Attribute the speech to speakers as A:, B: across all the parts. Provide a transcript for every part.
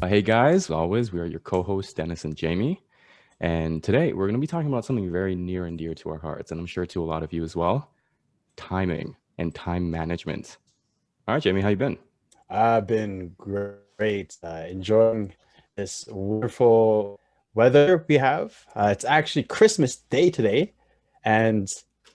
A: Hey guys, as always, we are your co-hosts, Dennis and Jamie. And today we're going to be talking about something very near and dear to our hearts, and I'm sure to a lot of you as well, timing and time management. All right, Jamie, how you been?
B: I've been great, enjoying this wonderful weather we have. It's actually Christmas Day today, and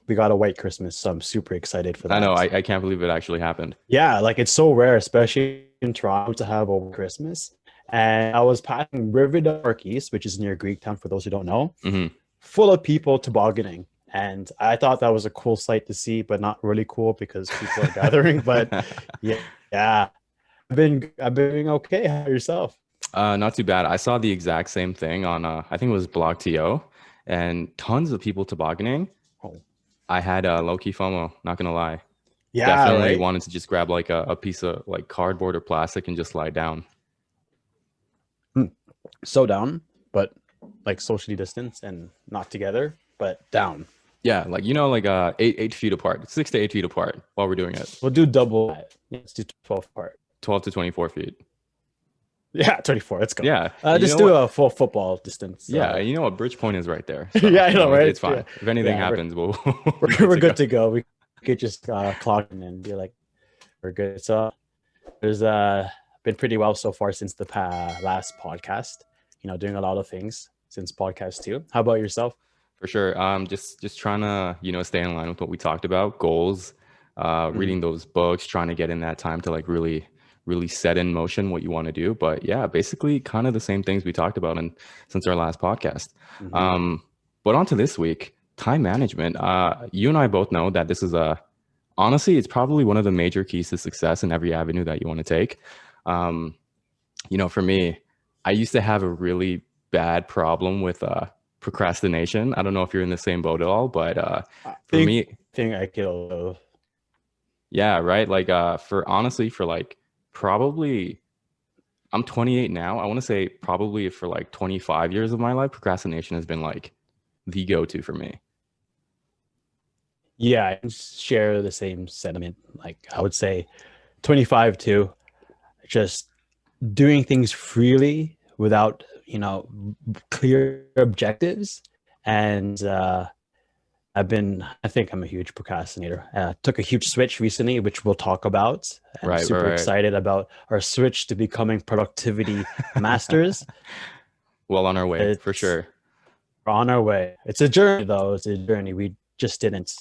B: we got a white Christmas, so I'm super excited for
A: I know,
B: that.
A: I can't believe it actually happened.
B: Yeah, like it's so rare, especially in Toronto, to have a white Christmas. And I was passing Riverdale East, which is near Greektown, for those who don't know,
A: Hmm.
B: full of people tobogganing. And I thought that was a cool sight to see, but not really cool because people are gathering. But yeah, yeah, I've been doing okay. How about yourself?
A: Not too bad. I saw the exact same thing on, I think it was Blog TO, and tons of people tobogganing.
B: Oh,
A: I had low-key FOMO, not gonna lie.
B: yeah,
A: Definitely
B: right.
A: wanted to just grab like a piece of like cardboard or plastic and just lie down.
B: Hmm. So down, but like socially distanced and not together, but down.
A: Yeah, like like 8 feet apart, 6 to 8 feet apart while we're doing it.
B: We'll do double that. Yeah, let's do 12 part.
A: 12 to 24 feet.
B: Yeah, 24. Let's go.
A: Yeah. You
B: Just
A: know
B: do
A: what?
B: a full football distance.
A: Yeah. You know what? Bridge Point is right there. So,
B: Yeah, I know,
A: it's
B: right?
A: fine.
B: Yeah,
A: If anything
B: yeah.
A: happens, we'll be
B: We're
A: good
B: we're
A: to go.
B: good to go. We could just clock in and be like, we're good. So there's been pretty well so far since the last podcast. Doing a lot of things since podcast two. How about yourself?
A: For sure. Just trying to, stay in line with what we talked about, goals,
B: Mhm.
A: reading those books, trying to get in that time to like really set in motion what you want to do. But yeah, basically kind of the same things we talked about and since our last podcast.
B: Mhm.
A: Um, but on to this week, time management. You and I both know that this is a honestly, it's probably one of the major keys to success in every avenue that you want to take. Um, for me, I used to have a really bad problem with procrastination. I don't know if you're in the same boat at all, but
B: I
A: for
B: think
A: me,
B: think I kill.
A: yeah, right. Like for honestly, for like probably I'm 28 now. I want to say probably for like 25 years of my life, procrastination has been like the go-to for me.
B: Yeah, I share the same sentiment. Like I would say 25 too. Just doing things freely without, clear objectives. And I think I'm a huge procrastinator. Took a huge switch recently, which we'll talk about. I'm
A: Right,
B: super
A: right,
B: excited about our switch to becoming productivity
A: right.
B: masters.
A: Well on our way, for
B: It's
A: sure.
B: We're on our way. It's a journey, though. It's a journey. We just didn't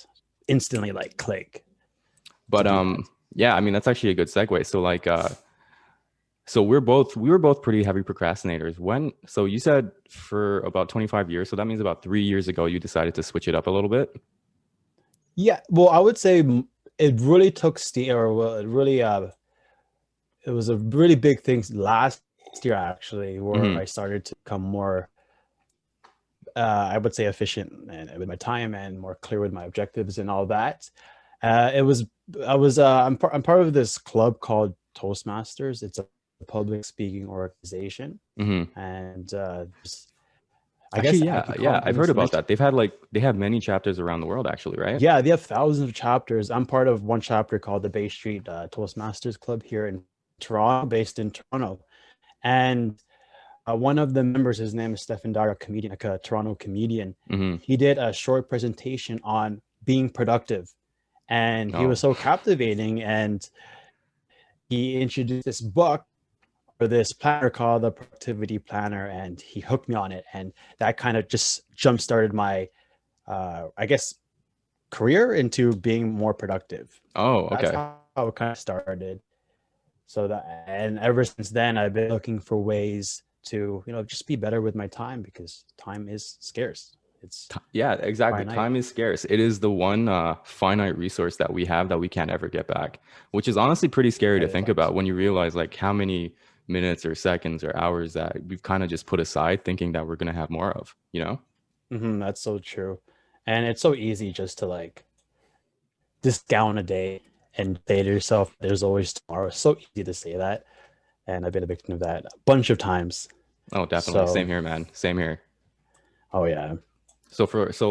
B: instantly like click to
A: But
B: do that.
A: yeah, I mean that's actually a good segue. So like so we were both pretty heavy procrastinators. So you said for about 25 years, so that means about 3 years ago you decided to switch it up a little bit.
B: Yeah, well, I would say it really took steam, or well, it was a really big thing last year actually, where
A: Hmm.
B: I started to become more, I would say, efficient and with my time and more clear with my objectives and all that. It was, I'm part of this club called Toastmasters. It's a public speaking organization,
A: Hmm.
B: and I
A: Actually,
B: guess I
A: yeah,
B: could call
A: yeah,
B: it
A: I've heard about that. They have many chapters around the world actually, right?
B: yeah, they have thousands of chapters. I'm part of one chapter called the Bay Street Toastmasters Club here in Toronto, based in Toronto. And one of the members, his name is Stephen Dyer, a comedian, like a Toronto comedian.
A: Hmm.
B: He did a short presentation on being productive, and he was
A: Oh,
B: so captivating. And he introduced this book or this planner called the Productivity Planner, and he hooked me on it. And that kind of just jump started my, I guess, career into being more productive.
A: oh,
B: That's
A: okay.
B: how it kind of started. So that, and ever since then, I've been looking for ways to, just be better with my time because time is scarce. It's
A: Yeah, exactly.
B: finite.
A: Time is scarce. It is the one finite resource that we have that we can't ever get back, which is honestly pretty scary to
B: That is
A: think
B: facts.
A: about when you realize like how many minutes or seconds or hours that we've kind of just put aside thinking that we're going to have more of, you know?
B: That's so true. And it's so easy just to like discount a day and say to yourself, there's always tomorrow. It's so easy to say that. And I've been a victim of that a bunch of times.
A: Oh, definitely. Same
B: So,
A: here, man. Same here.
B: oh, yeah.
A: So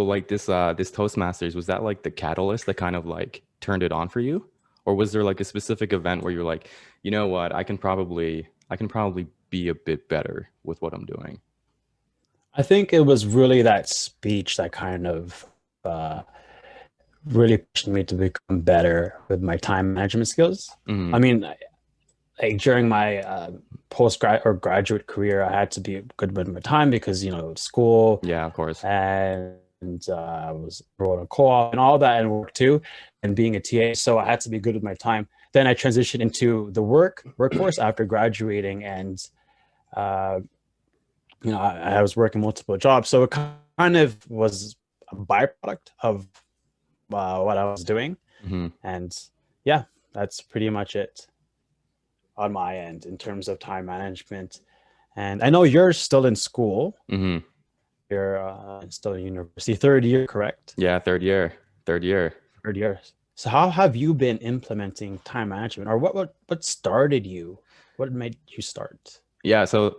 A: like this Toastmasters, was that like the catalyst that kind of like turned it on for you? Or was there like a specific event where you're like, you know what, I can probably be a bit better with what I'm doing?
B: I think it was really that speech that kind of uh, really pushed me to become better with my time management skills.
A: Hmm.
B: I mean, like during my postgrad or graduate career, I had to be good with my time because school
A: Yeah, of course.
B: and I was enrolled in co-op and all that and work too, and being a TA. So I had to be good with my time. Then I transitioned into the workforce after graduating, and uh, I was working multiple jobs. So it kind of was a byproduct of what I was doing.
A: Hmm.
B: And yeah, that's pretty much it on my end in terms of time management. And I know you're still in school.
A: Hmm.
B: You're still in university, third year, correct?
A: Yeah, third year.
B: Third year. So how have you been implementing time management, or what started you? What made you start?
A: Yeah, so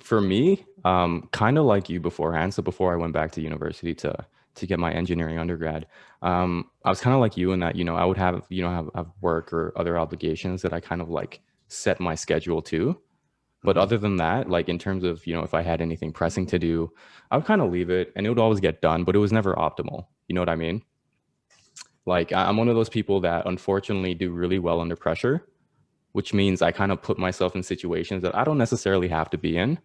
A: for me, kind of like you beforehand. So before I went back to university to get my engineering undergrad, I was kind of like you in that, I would have, have work or other obligations that I kind of like set my schedule to. But
B: Mhm.
A: other than that, like in terms of, if I had anything pressing to do, I would kind of leave it and it would always get done, but it was never optimal. You know what I mean? Like I'm one of those people that unfortunately do really well under pressure, which means I kind of put myself in situations that I don't necessarily have to be in,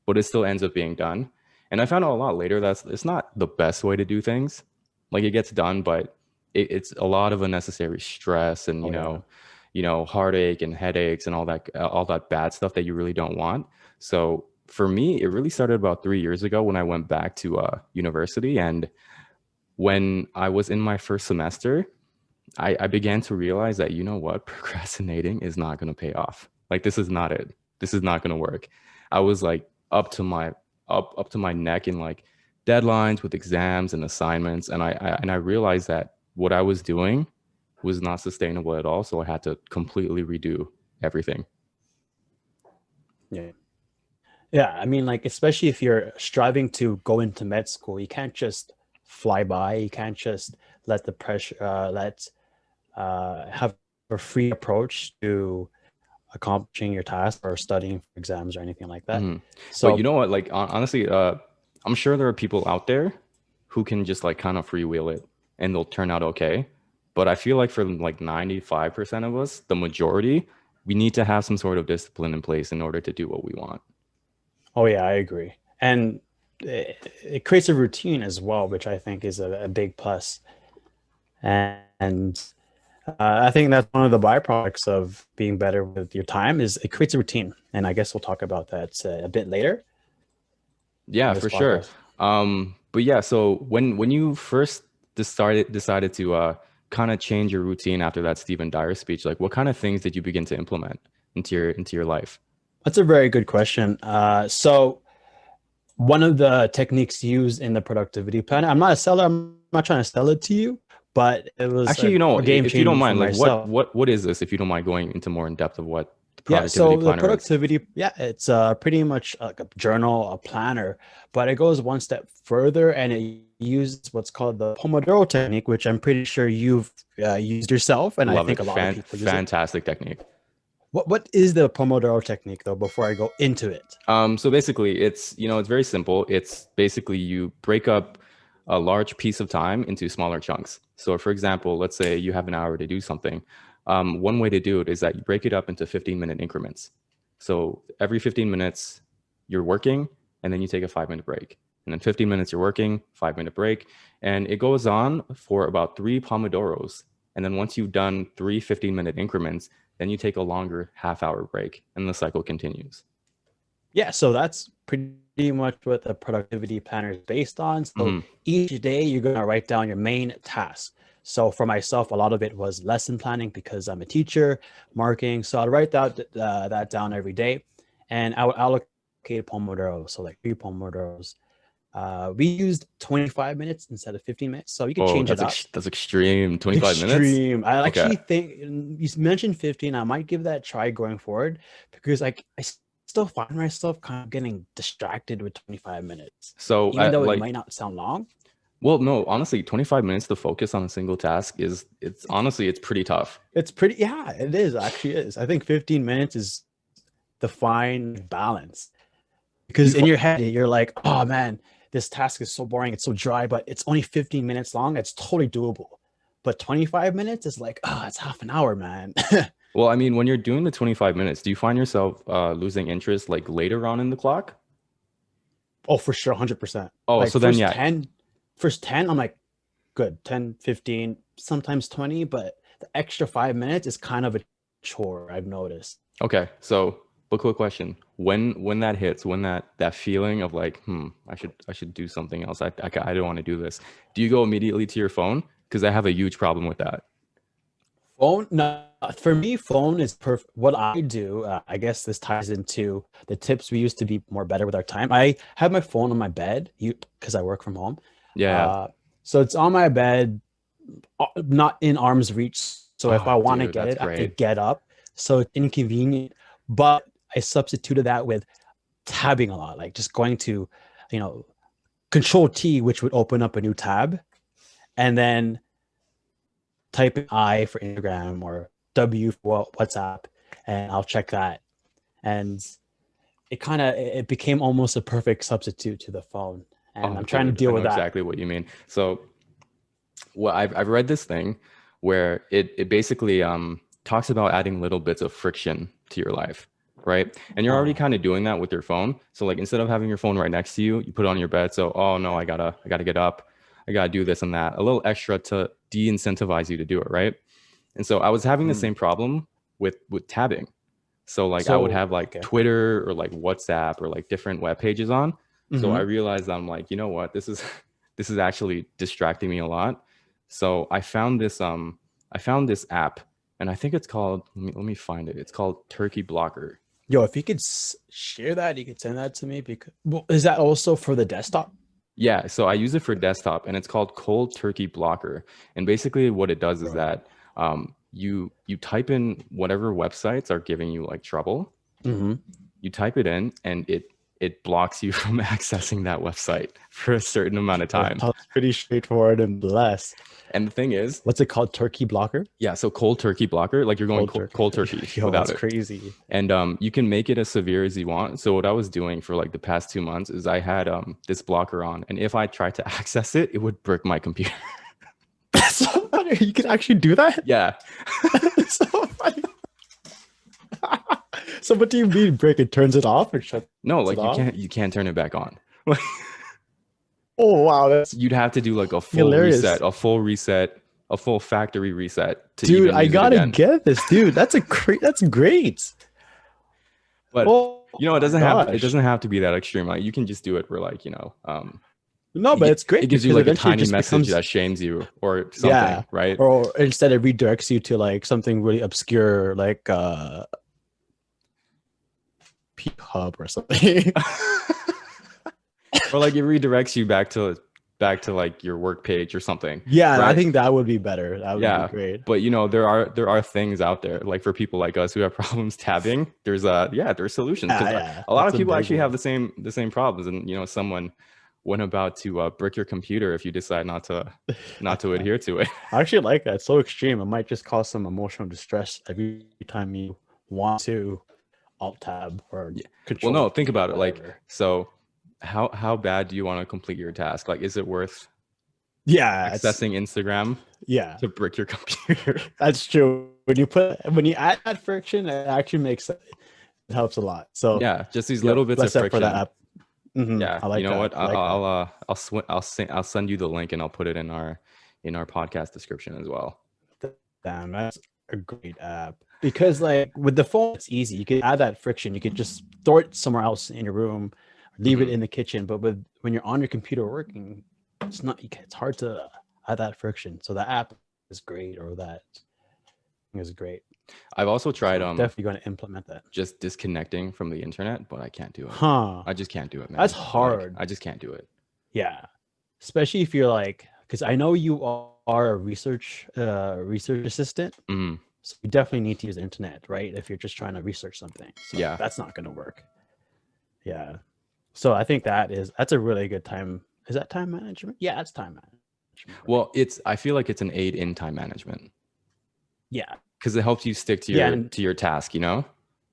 A: but it still ends up being done. And I found out a lot later that it's not the best way to do things. Like it gets done, but it's a lot of unnecessary stress and
B: Oh yeah.
A: heartache and headaches and all that bad stuff that you really don't want. So for me, it really started about 3 years ago when I went back to university, and when I was in my first semester, I began to realize that, procrastinating is not going to pay off. Like this is not it. This is not going to work. I was like up to my neck in like deadlines with exams and assignments, and I realized that what I was doing was not sustainable at all. So I had to completely redo everything.
B: Yeah. Yeah, I mean, like, especially if you're striving to go into med school, you can't just fly by. You can't just let the pressure, have a free approach to accomplishing your task or studying for exams or anything like that.
A: Hmm. But you
B: So,
A: know what? Like honestly, I'm sure there are people out there who can just like kind of freewheel it and they'll turn out okay. But I feel like for like 95% of us, the majority, we need to have some sort of discipline in place in order to do what we want.
B: oh yeah, I agree. And it creates a routine as well, which I think is a big plus. And I think that's one of the byproducts of being better with your time is it creates a routine. And I guess we'll talk about that a bit later
A: Yeah,
B: in this
A: for sure.
B: podcast.
A: But yeah, so when you first decided to kind of change your routine after that Stephen Dyer speech, like what kind of things did you begin to implement into your life?
B: That's a very good question. So one of the techniques used in the productivity plan, I'm not a seller, I'm not trying to sell it to you, but it was
A: Actually,
B: a game
A: if you don't
B: changer for
A: mind, like what
B: myself.
A: what what is this? If you don't mind going into more in depth of what the
B: Yeah,
A: productivity
B: so the
A: planner is.
B: productivity, yeah, it's pretty much like a journal, a planner, but it goes one step further and it uses what's called the Pomodoro Technique, which I'm pretty sure you've used yourself, and I
A: Love
B: think
A: it.
B: a lot of people use it.
A: Fantastic technique.
B: What is the Pomodoro Technique though? Before I go into it,
A: So basically, it's very simple. It's basically you break up a large piece of time into smaller chunks. So, for example, let's say you have an hour to do something. One way to do it is that you break it up into 15-minute increments. So every 15 minutes, you're working, and then you take a 5-minute break. And then 15 minutes, you're working, 5-minute break. And it goes on for about 3 Pomodoros. And then once you've done 3 15-minute increments, then you take a longer half-hour break, and the cycle continues.
B: yeah, so that's pretty much what the productivity planner is based on. So
A: Mhm.
B: each day you're going to write down your main task. So for myself, a lot of it was lesson planning because I'm a teacher, marking. So I'd write that down every day, and I would allocate Pomodoro. So like 3 Pomodoros. We used 25 minutes instead of 15 minutes, so you could
A: Oh,
B: change it up.
A: that's extreme. 25 minutes?
B: Extreme. I
A: Okay.
B: actually think you mentioned 15. I might give that a try going forward because I still find myself kind of getting distracted with 25 minutes,
A: So,
B: even though it
A: like,
B: might not sound long.
A: well, no, honestly, 25 minutes to focus on a single task it's honestly, it's pretty tough.
B: It's pretty, yeah, it is actually is. I think 15 minutes is the fine balance. Because in your head, you're like, oh man, this task is so boring, it's so dry, but it's only 15 minutes long. It's totally doable. But 25 minutes is like, oh, it's half an hour, man.
A: Well, I mean, when you're doing the 25 minutes, do you find yourself losing interest like later on in the clock?
B: Oh, for sure, 100%.
A: Oh,
B: Like
A: so then yeah.
B: first 10, I'm like, good, 10, 15, sometimes 20, but the extra 5 minutes is kind of a chore, I've noticed.
A: Okay. So, but quick question. When that hits, when that feeling of like, I should do something else. I don't want to do this. Do you go immediately to your phone? Because I have a huge problem with that.
B: Phone, no, for me, phone is perfect. What I do, I guess this ties into the tips we used to be more better with our time. I have my phone on my bed, because I work from home.
A: Yeah.
B: Uh, so it's on my bed, not in arm's reach. So if I
A: Oh,
B: want to
A: dude,
B: get
A: that's
B: it, I have to
A: great.
B: get up. So it's inconvenient. But I substituted that with tabbing a lot, like just going to, you know, Control T, which would open up a new tab, and then type in I for Instagram or W for WhatsApp, and I'll check that. And it became almost a perfect substitute to the phone. And
A: Oh,
B: I'm trying to
A: dude, I
B: deal
A: know
B: with that.
A: exactly what you mean. So, well, I've read this thing where it basically talks about adding little bits of friction to your life, right? And you're already
B: Uh,
A: kind of doing that with your phone. So like instead of having your phone right next to you, you put it on your bed. So oh no, I gotta get up, I gotta do this and that, a little extra to de-incentivize you to do it, right? And so I was having the
B: mm.
A: same problem with tabbing. So like I would
B: So,
A: have like
B: okay.
A: Twitter or like WhatsApp or like different web pages on. So I
B: Hmm.
A: realized I'm like, you know what, this is this is actually distracting me a lot. So I found this app, and I think it's called, let me find it. It's called Turkey Blocker.
B: Yo, if you could share that, you could send that to me. Because, well, is that also for the desktop?
A: Yeah, so I use it for desktop, and it's called Cold Turkey Blocker. And basically, what it does is
B: Bro.
A: that you type in whatever websites are giving you like trouble.
B: Hmm.
A: You type it in, and it blocks you from accessing that website for a certain amount of
B: That
A: time.
B: sounds pretty straightforward and blessed.
A: And the thing is,
B: What's it called? Turkey blocker?
A: yeah, so cold turkey blocker, like you're going
B: Cold turkey.
A: cold turkey
B: Yo,
A: without
B: that's
A: it.
B: crazy.
A: And you can make it as severe as you want. So what I was doing for like the past 2 months is I had this blocker on, and if I tried to access it, it would brick my computer.
B: That's so funny. You can actually do that?
A: Yeah.
B: That's so funny. So what do you mean break it? Turns it off or shuts
A: No,
B: it
A: like
B: off?
A: you can't turn it back on.
B: Oh wow, that's
A: You'd have to do like a full
B: hilarious.
A: reset, a full factory reset to
B: Dude,
A: even
B: I
A: use it
B: gotta
A: again.
B: get this, dude. That's great.
A: But
B: Oh
A: you know,
B: my
A: it
B: gosh.
A: doesn't have to be that extreme. Like you can just do it where like,
B: No, but it's
A: it
B: great
A: gives you
B: because
A: like a
B: eventually it
A: tiny
B: just
A: message
B: becomes,
A: that shames you or
B: yeah.
A: something, right?
B: Or instead it redirects you to like something really obscure like P Hub or something.
A: Or like it redirects you back to like your work page or something,
B: Yeah, I
A: right?
B: think that would be better. That would be
A: Yeah.
B: great.
A: But there are things out there like for people like us who have problems tabbing. There's solutions
B: Yeah,
A: because
B: yeah.
A: a lot of
B: That's a
A: people
B: big
A: actually have
B: one.
A: the same problems, and someone went about to brick your computer if you decide not to adhere to it.
B: I actually like that. It's so extreme. It might just cause some emotional distress every time you want to alt tab or
A: Yeah. Well, no,
B: control
A: think
B: T,
A: about it. Like,
B: whatever.
A: so how bad do you want to complete your task? Like, is it worth
B: Yeah, it's
A: accessing Instagram
B: yeah,
A: to brick your computer?
B: that's true. When you add that friction, it actually it helps a lot. So
A: Yeah, just these
B: yep,
A: little bits of
B: bless up for that
A: friction.
B: app. Hmm.
A: Yeah,
B: I
A: you
B: like
A: know
B: that.
A: what?
B: I like that.
A: I'll send you the link and I'll put it in our podcast description as well.
B: Damn, that's a great app. Because like with the phone, it's easy. You can add that friction. You could just throw it somewhere else in your room, leave it
A: Hmm.
B: in the kitchen. But when you're on your computer working, it's hard to add that friction. So the app is great, or that thing is great.
A: I've also tried
B: So definitely going to implement that.
A: just disconnecting from the internet, but I can't do it.
B: Huh.
A: I just can't do it,
B: That's
A: man. Like
B: hard.
A: I just can't do it.
B: Yeah. Especially if you're like, because I know you are a research assistant.
A: Hmm.
B: So you definitely need to use the internet, right? If you're just trying to research something. So
A: Yeah.
B: that's not going to work. Yeah. So I think that's a really good time. Is that time management? Yeah, that's time management. Right?
A: Well, I feel like it's an aid in time management
B: Yeah.
A: because it helps you stick
B: Yeah. And
A: to your task, you know?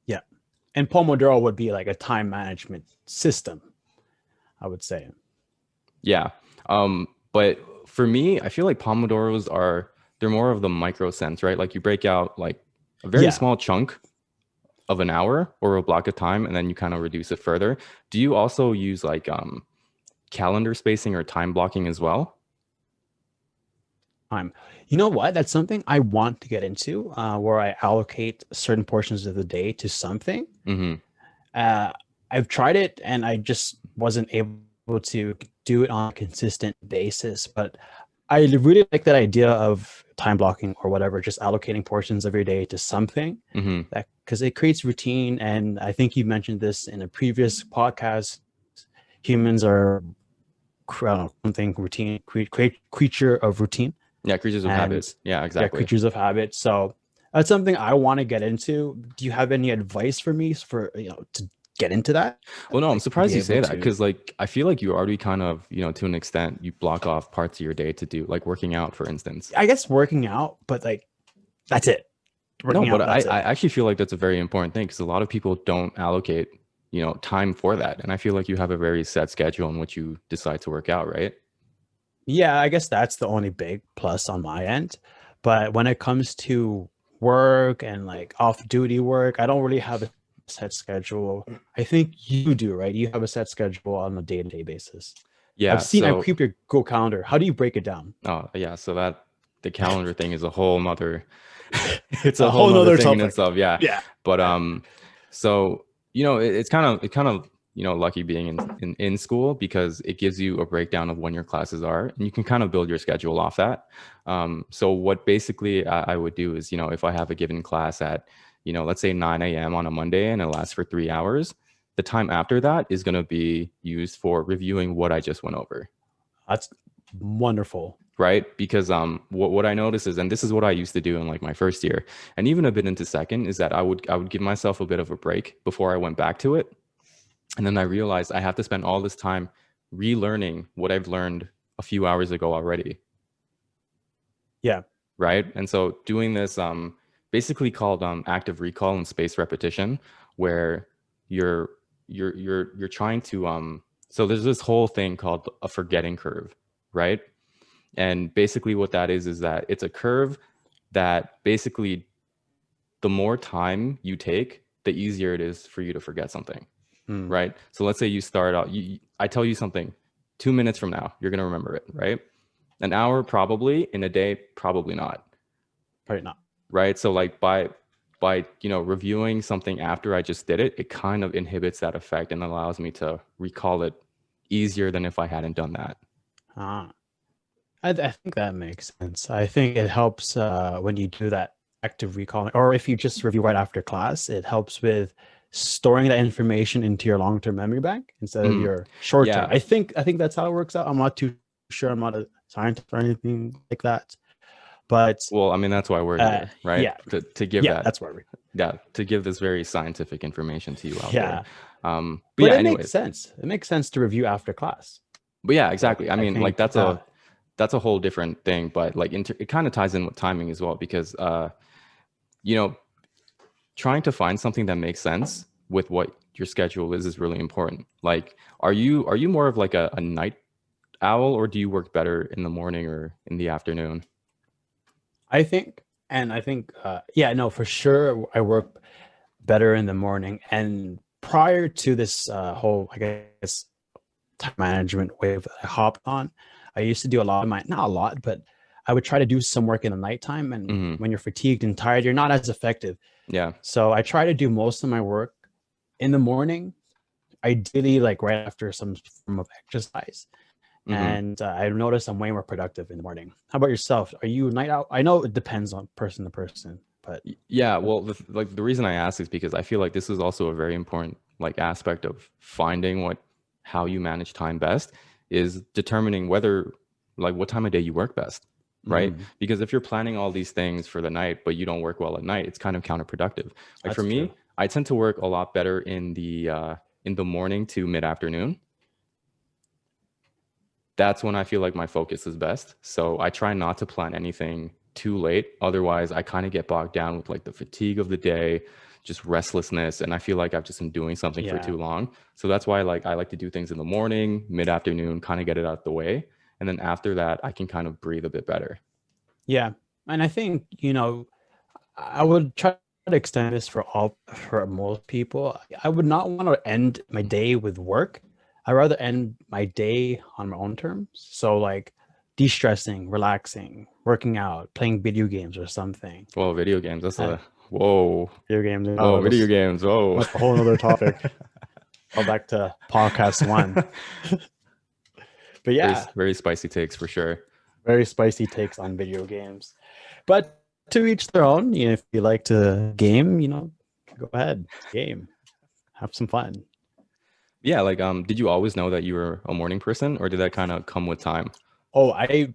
B: yeah. And Pomodoro would be like a time management system, I would say.
A: Yeah. But for me, I feel like Pomodoros they're more of the micro sense, right? Like you break out like a very
B: Yeah,
A: small chunk of an hour or a block of time, and then you kind of reduce it further. Do you also use like calendar spacing or time blocking as well?
B: time. You know what? That's something I want to get into, where I allocate certain portions of the day to something.
A: Mm-hmm.
B: Uh, I've tried it and I just wasn't able to do it on a consistent basis. But I really like that idea of time blocking or whatever, just allocating portions of your day to something
A: Mm-hmm.
B: that because it creates routine. And I think you mentioned this in a previous podcast. Humans are I don't know, something routine, creature of routine,
A: Yeah, creatures of habit.
B: and
A: Yeah,
B: yeah,
A: exactly.
B: creatures of habit. So that's something I want to get into. Do you have any advice for me for to get into that?
A: Well, no, I'm
B: Like to
A: surprised
B: be
A: you
B: able
A: say that
B: to,
A: because, like, I feel like you already kind of, to an extent, you block off parts of your day to do, like, working out, for instance.
B: I guess working out, but like that's it.
A: No,
B: Working
A: but
B: out,
A: I,
B: that's
A: I
B: it.
A: actually feel like that's a very important thing because a lot of people don't allocate, time for that. And I feel like you have a very set schedule in which you decide to work out, right?
B: Yeah, I guess that's the only big plus on my end. But when it comes to work and like off duty work, I don't really have a set schedule. I think you do, right? You have a set schedule on a day-to-day basis.
A: Yeah.
B: I've
A: So,
B: creeped your Google calendar. How do you break it down?
A: oh, yeah. So the calendar thing is a whole nother, it's a
B: A
A: whole
B: whole
A: nother
B: nother
A: thing in
B: topic.
A: itself. Yeah.
B: Yeah.
A: But, so, it's kind of, lucky being in school because it gives you a breakdown of when your classes are and you can kind of build your schedule off that. So what basically I would do is, if I have a given class at, let's say 9 a.m. on a Monday and it lasts for 3 hours, the time after that is going to be used for reviewing what I just went over.
B: That's wonderful.
A: Right. Because what I notice is, and this is what I used to do in like my first year and even a bit into second, is that I would give myself a bit of a break before I went back to it. And then I realized I have to spend all this time relearning what I've learned a few hours ago already.
B: Yeah.
A: Right. And so doing this basically called active recall and spaced repetition, where you're you're trying to so there's this whole thing called a forgetting curve, right? And basically what that is that it's a curve that basically the more time you take, the easier it is for you to forget something.
B: Hmm.
A: Right? So let's say you start out, I tell you something 2 minutes from now, you're going to remember it, right? An hour, probably. In a day, probably not.
B: Probably not.
A: Right? So like by reviewing something after I just did it, it kind of inhibits that effect and allows me to recall it easier than if I hadn't done that.
B: Ah, I think that makes sense. I think it helps when you do that active recalling, or if you just review right after class, it helps with storing that information into your long-term memory bank instead of
A: Mhm.
B: your short-term.
A: Yeah.
B: I think that's how it works out. I'm not too sure. I'm not a scientist or anything like that, but
A: Well, I mean, that's why we're here, right?
B: yeah,
A: To give
B: yeah,
A: that,
B: that's where we.
A: yeah, to give this very scientific information to you out there.
B: Yeah,
A: But
B: but
A: yeah,
B: it makes
A: anyways.
B: sense. It makes sense to review after class.
A: But yeah,
B: Like
A: exactly. I
B: I
A: mean, like
B: think
A: that's a whole different thing, but like it kind of ties in with timing as well because you know, trying to find something that makes sense with what your schedule is really important. Like, are you more of like a night owl or do you work better in the morning or in the afternoon?
B: I think, and I think, yeah, no, for sure, I work better in the morning. And prior to this whole, I guess, time management wave that I hopped on, I used to do a lot of my, not a lot, but I would try to do some work in the nighttime. And
A: Hmm.
B: when you're fatigued and tired, you're not as effective.
A: Yeah.
B: So I try to do most of my work in the morning, ideally, like right after some form of exercise.
A: Hmm.
B: And I noticed I'm way more productive in the morning. How about yourself? Are you a night out? I know it depends on person to person, but
A: Yeah. Well, the reason I ask is because I feel like this is also a very important like aspect of finding how you manage time best is determining whether like what time of day you work best, right?
B: mhm,
A: Because if you're planning all these things for the night but you don't work well at night, it's kind of counterproductive. Like for
B: that's true.
A: me, I tend to work a lot better in the morning to mid afternoon. That's when I feel like my focus is best. So I try not to plan anything too late. Otherwise, I kind of get bogged down with like the fatigue of the day, just restlessness, and I feel like I've just been doing something for too long. So that's why like I like to do things in the morning, mid-afternoon, kind of get it out the way, and then after that, I can kind of breathe a bit better.
B: Yeah. And I think, I would try to extend this for most people. I would not want to end my day with work. I'd rather end my day on my own terms. So like de-stressing, relaxing, working out, playing video games or something.
A: Well, video games, that's
B: Uh,
A: a whoa.
B: Video games.
A: Whoa, video games. Whoa.
B: That's a whole other topic. Go back to podcast one. But yeah,
A: very, very spicy takes for sure.
B: very spicy takes on video games. But to each their own. If you like to game, go ahead, game, have some fun.
A: Yeah, like did you always know that you were a morning person, or did that kind of come with time?
B: Oh, I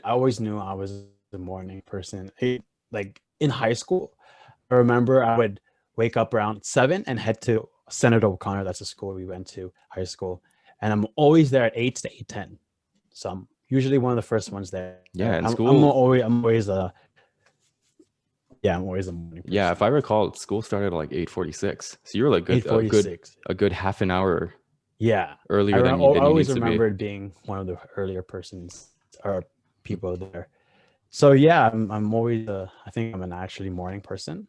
B: always knew I was a morning person. Like in high school, I remember I would wake up around 7 and head to Senator O'Connor. That's the school we went to, high school, and I'm always there at 8 to 8:10. So I'm usually one of the first ones there.
A: Yeah, in school.
B: I'm always a morning person.
A: Yeah, if I recall, school started at like 8:46. So you were like a good half an hour.
B: Yeah,
A: earlier than you
B: always
A: need to be.
B: remembered being one of the earlier persons or people there. So yeah, I'm always I think I'm a naturally morning person.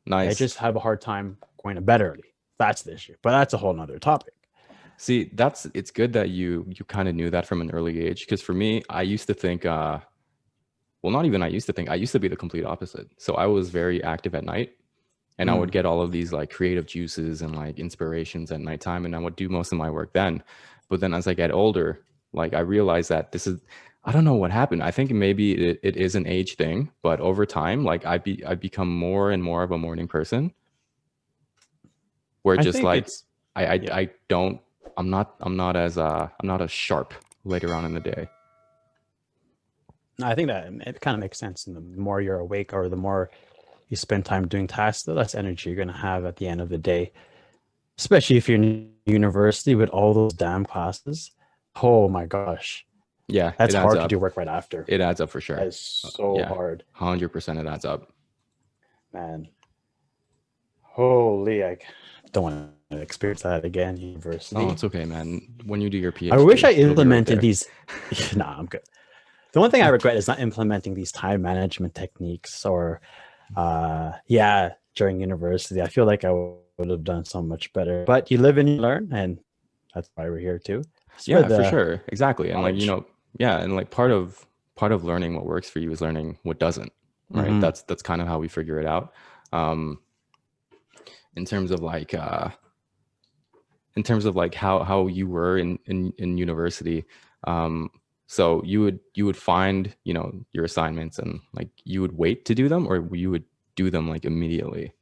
A: Nice.
B: I just have a hard time going to bed early. That's the issue, but that's a whole nother topic.
A: See, it's good that you kind of knew that from an early age, because for me, I used to think well, not even I used to think, I used to be the complete opposite. So I was very active at night, and I would get all of these like creative juices and like inspirations at nighttime, and I would do most of my work then. But then as I get older, like I realized that I don't know what happened. I think maybe it is an age thing, but over time, like I become more and more of a morning person, where just like I'm not as sharp later on in the day.
B: I think that it kind of makes sense. And the more you're awake, or the more you spend time doing tasks, the less energy you're going to have at the end of the day, especially if you're in university with all those damn classes. Oh my gosh.
A: Yeah,
B: that's hard to do work right after.
A: It adds up for sure.
B: It's so hard.
A: 100% it adds up.
B: Man. Holy, I don't want to experience that again. University.
A: Oh, it's okay, man. When you do your PhD,
B: I wish I implemented these. Nah, I'm good. The one thing I regret is not implementing these time management techniques, or during university. I feel like I would have done so much better. But you live and you learn, and that's why we're here too.
A: Yeah, for sure. Exactly. And like, and like part of learning what works for you is learning what doesn't, right? Mm-hmm. That's kind of how we figure it out. In terms of like how you were in university, so you would find, your assignments, and like you would wait to do them, or you would do them like immediately?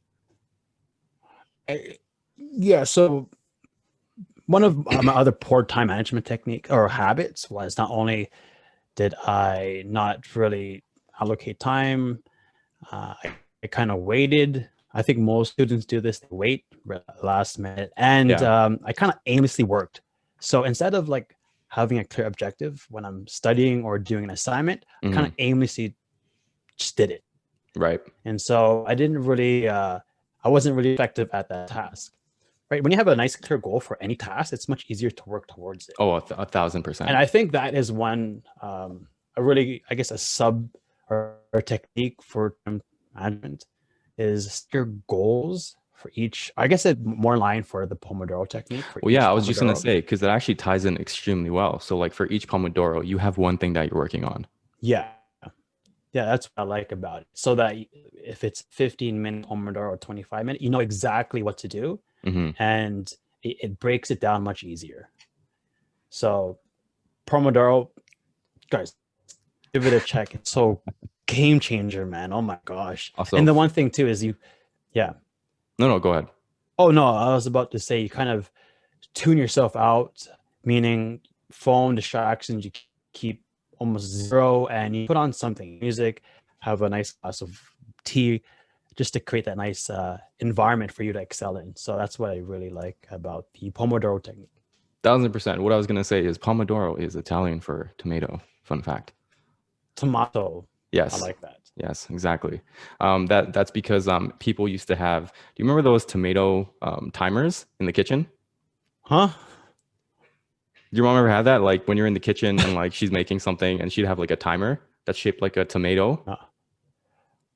B: So one of my other poor time management technique or habits was, not only did I not really allocate time, I kind of waited. I think most students do this, they wait last minute, and I kind of aimlessly worked. So instead of like having a clear objective when I'm studying or doing an assignment, I kind of aimlessly just did it.
A: Right.
B: And so I didn't really, I wasn't really effective at that task. Right. When you have a nice clear goal for any task, it's much easier to work towards it.
A: Oh, 1,000%.
B: And I think that is one, a really, I guess, a sub or technique for time management is your goals for each. I guess it more in line for the Pomodoro technique.
A: Well, yeah, I was just going to say, because that actually ties in extremely well. So like for each Pomodoro, you have one thing that you're working on.
B: Yeah. Yeah, that's what I like about it. So that if it's 15-minute Pomodoro or 25-minute, you know exactly what to do. And it breaks it down much easier. So Pomodoro, guys, give it a check. It's so game changer, man. Oh my gosh. Also, and the one thing too is
A: No, go ahead.
B: Oh no, I was about to say, you kind of tune yourself out, meaning phone distractions, you keep almost zero, and you put on something, music, have a nice glass of tea, just to create that nice environment for you to excel in. So that's what I really like about the Pomodoro technique.
A: 1,000%. What I was going to say is Pomodoro is Italian for tomato. Fun fact.
B: Tomato. I
A: Yes.
B: like that.
A: Yes, exactly. That's because people used to have. Do you remember those tomato timers in the kitchen?
B: Huh?
A: Do your mom ever have that? Like when you're in the kitchen and like she's making something and she'd have like a timer that's shaped like a tomato
B: Uh,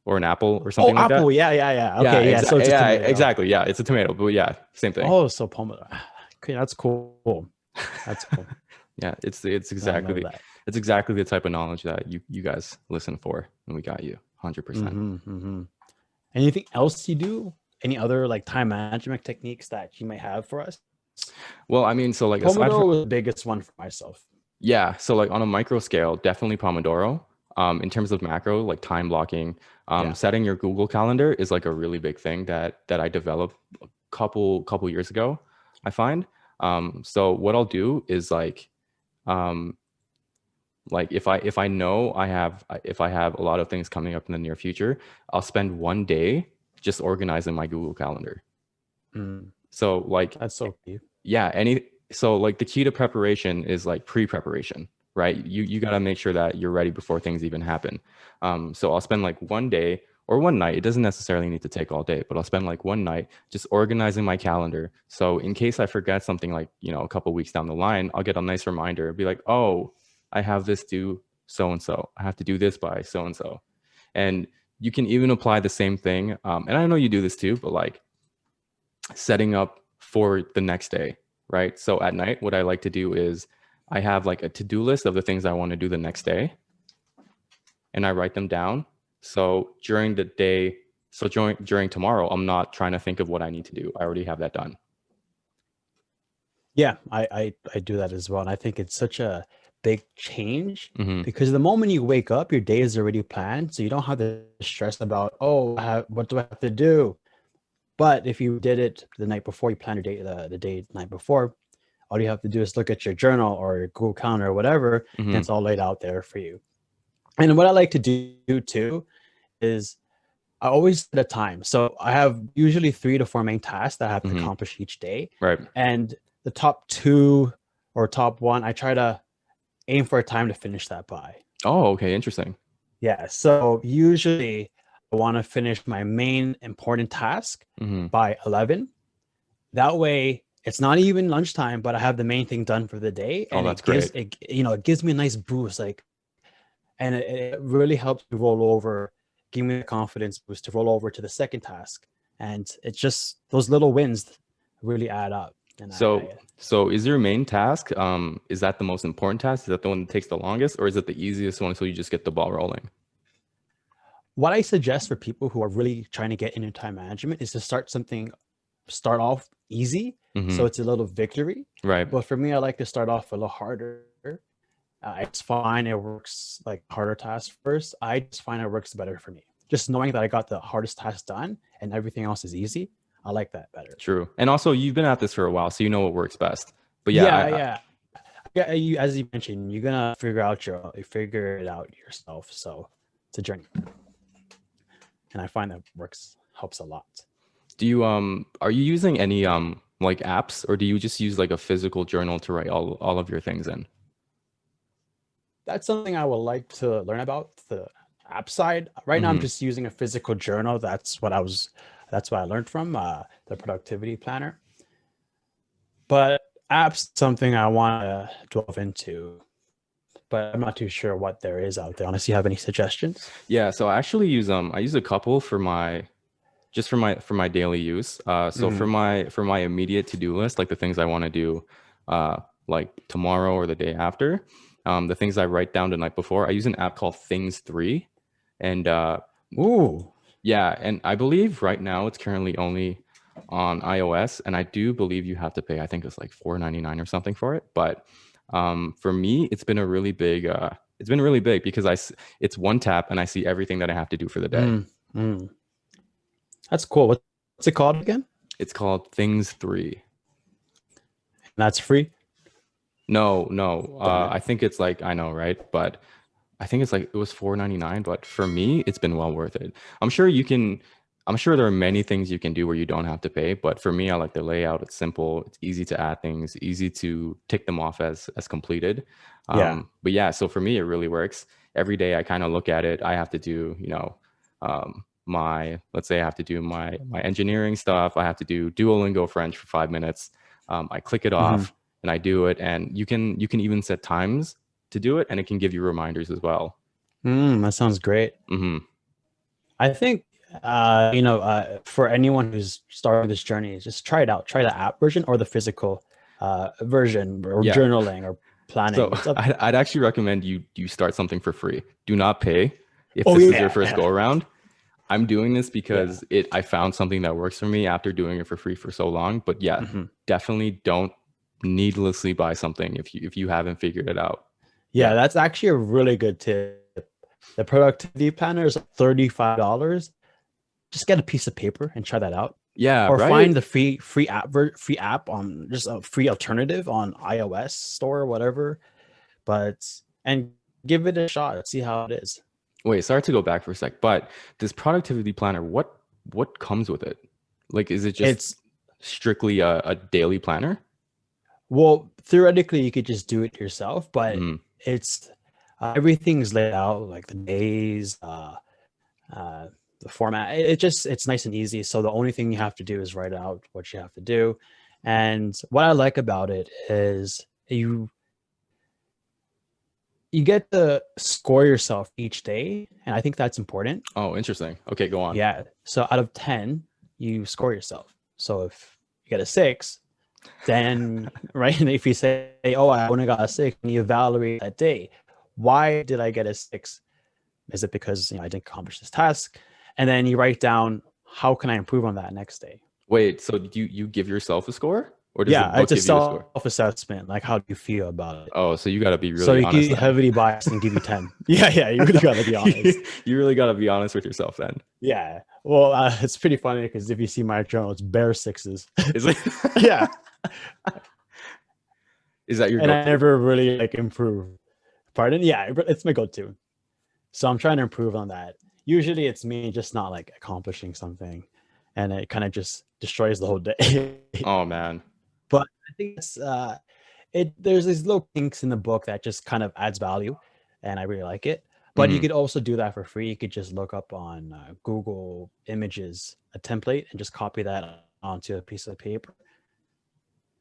A: or an apple or
B: oh,
A: something like
B: apple.
A: that?
B: Yeah, yeah, yeah.
A: Yeah,
B: Okay, yeah. So it's a
A: yeah,
B: tomato.
A: exactly. Yeah, it's a tomato, but yeah, same thing.
B: Oh, so Pomodoro. Okay, that's cool. That's cool.
A: Yeah, it's
B: I know
A: exactly
B: that.
A: it's exactly the type of knowledge that you guys listen for, and we got you 100%.
B: Mm-hmm, mm-hmm. Anything else you do? Any other like time management techniques that you may have for us?
A: Well, I mean, so like aside from
B: Pomodoro was the biggest one for myself.
A: yeah, so like on a micro scale, definitely Pomodoro. In terms of macro, like time blocking,
B: Yeah.
A: setting your Google Calendar is like a really big thing that I developed a couple years ago, I find. So what I'll do is um, like if I know if I have a lot of things coming up in the near future, I'll spend one day just organizing my Google Calendar.
B: Mm,
A: So like
B: that's so cute.
A: yeah, so like the key to preparation is like pre-preparation, right? You got to make sure that you're ready before things even happen. So I'll spend like one day or one night. It doesn't necessarily need to take all day, but I'll spend like one night just organizing my calendar. So in case I forget something like, a couple weeks down the line, I'll get a nice reminder, be like, oh, I have this due so and so. I have to do this by so and so. And you can even apply the same thing. And I know you do this too, but like setting up for the next day, right? So at night, what I like to do is I have like a to-do list of the things I want to do the next day, and I write them down. So during the day, during tomorrow, I'm not trying to think of what I need to do. I already have that done.
B: Yeah, I do that as well. And I think it's such a big change
A: Mm-hmm.
B: because the moment you wake up, your day is already planned. So you don't have to stress about, oh, what do I have to do? But if you did it the night before, you plan your day the day the night before, all you have to do is look at your journal or your Google Calendar or whatever, and
A: Mm-hmm.
B: it's all laid out there for you. And what I like to do too is I always set a time. So I have usually 3 to 4 main tasks that I have to
A: Mm-hmm.
B: accomplish each day.
A: Right.
B: And the top 2 or top 1, I try to aim for a time to finish that by.
A: Oh, okay. Interesting.
B: Yeah. So usually I want to finish my main important task
A: Mm-hmm.
B: by 11. That way it's not even lunchtime, but I have the main thing done for the day.
A: Oh,
B: And
A: that's
B: it gives
A: great.
B: it gives me a nice boost. Like, and it really helps me roll over, give me a confidence boost to roll over to the second task. And it's just those little wins really add up. And
A: So is your main task, is that the most important task? Is that the one that takes the longest, or is it the easiest one so you just get the ball rolling?
B: what I suggest for people who are really trying to get into time management is to start off easy.
A: Mm-hmm.
B: So it's a little victory.
A: Right.
B: But for me, I like to start off a little harder. It's fine. It works like harder tasks first. I just find it works better for me. Just knowing that I got the hardest task done and everything else is easy. I like that better.
A: True. And also you've been at this for a while, so you know what works best. But
B: Yeah. As you mentioned, you're gonna figure it out yourself. So it's a journey, and I find that helps a lot.
A: do you are you using any like apps, or do you just use like a physical journal to write all of your things in?
B: That's something I would like to learn about the app side. Right now, I'm
A: Mm-hmm.
B: just using a physical journal. That's what I learned from the productivity planner. But apps something I want to delve into, but I'm not too sure what there is out there. Unless you have any suggestions.
A: Yeah, so I use a couple for my for my daily use. So
B: Mhm.
A: for my immediate to-do list, like the things I want to do like tomorrow or the day after, the things I write down the night before, I use an app called Things 3. And
B: Ooh,
A: yeah, and I believe right now it's currently only on iOS, and I do believe you have to pay, I think it's like $4.99 or something for it. But for me, it's been really big because it's one tap and I see everything that I have to do for the day.
B: mm. That's cool. What's it called again?
A: It's called Things 3.
B: That's free.
A: No.
B: Darn it.
A: I think it's like, I know, right? But I think it's like it was $4.99. But for me, it's been well worth it. I'm sure you can. I'm sure there are many things you can do where you don't have to pay, but for me, I like the layout. It's simple. It's easy to add things, easy to tick them off as completed.
B: Yeah.
A: But yeah, so for me, it really works. Every day, I kind of look at it. I have to do, my let's say I have to do my engineering stuff. I have to do Duolingo French for 5 minutes. I click it
B: Hmm.
A: off and I do it, and you can even set times to do it, and it can give you reminders as well.
B: That sounds great.
A: Hmm.
B: I think, for anyone who's starting this journey, just try it out. Try the app version or the physical version, or
A: Yeah.
B: journaling or
A: So
B: planning. It's up.
A: I'd actually recommend you start something for free. Do not pay if
B: Oh
A: this is your first
B: yeah,
A: go around. I'm doing this
B: yeah.
A: because I found something that works for me after doing it for free for so long. But yeah,
B: Hmm.
A: definitely don't needlessly buy something if you haven't figured it out.
B: Yeah,
A: Yeah.
B: that's actually a really good tip. The productivity planner is $35. Just get a piece of paper and try that out,
A: Yeah,
B: or
A: right?
B: find the free app on just a free alternative on iOS store or whatever. But and give it a shot. See how it is.
A: Wait, sorry to go back for a sec, but this productivity planner, what comes with it? Like, is it just
B: It's
A: strictly a daily planner?
B: Well, theoretically, you could just do it yourself, but
A: Mm,
B: it's everything's laid out, like the days, uh, the format. It's nice and easy. So the only thing you have to do is write out what you have to do. And what I like about it is you get to score yourself each day, and I think that's important.
A: oh, interesting. Okay, go on.
B: Yeah. So out of 10, you score yourself. So if you get a 6, then right, and if you say, oh, I only got a 6, and you evaluate that day, why did I get a 6? Is it because I didn't accomplish this task? And then you write down, how can I improve on that next day?
A: Wait, so you give yourself a score, or does the
B: Yeah, it's
A: book
B: a
A: give you a score?
B: self-assessment. Like, how do you feel about it?
A: Oh, so you got to be
B: So
A: really
B: you
A: honest
B: can
A: then.
B: heavily biased and give you 10. Yeah, yeah, you really gotta be honest.
A: You really got to be honest with yourself then.
B: Yeah. Well, it's pretty funny because if you see my journal, it's bare 6s.
A: Is it?
B: Yeah.
A: Is that your
B: And I
A: go-to?
B: never really like improve. Pardon? Yeah, it's my go-to. So I'm trying to improve on that. Usually it's me just not like accomplishing something, and it kind of just destroys the whole day.
A: Oh man.
B: But I think there's these little kinks in the book that just kind of adds value, and I really like it. But you
A: Hmm.
B: could also do that for free. You could just look up on Google Images a template and just copy that onto a piece of paper.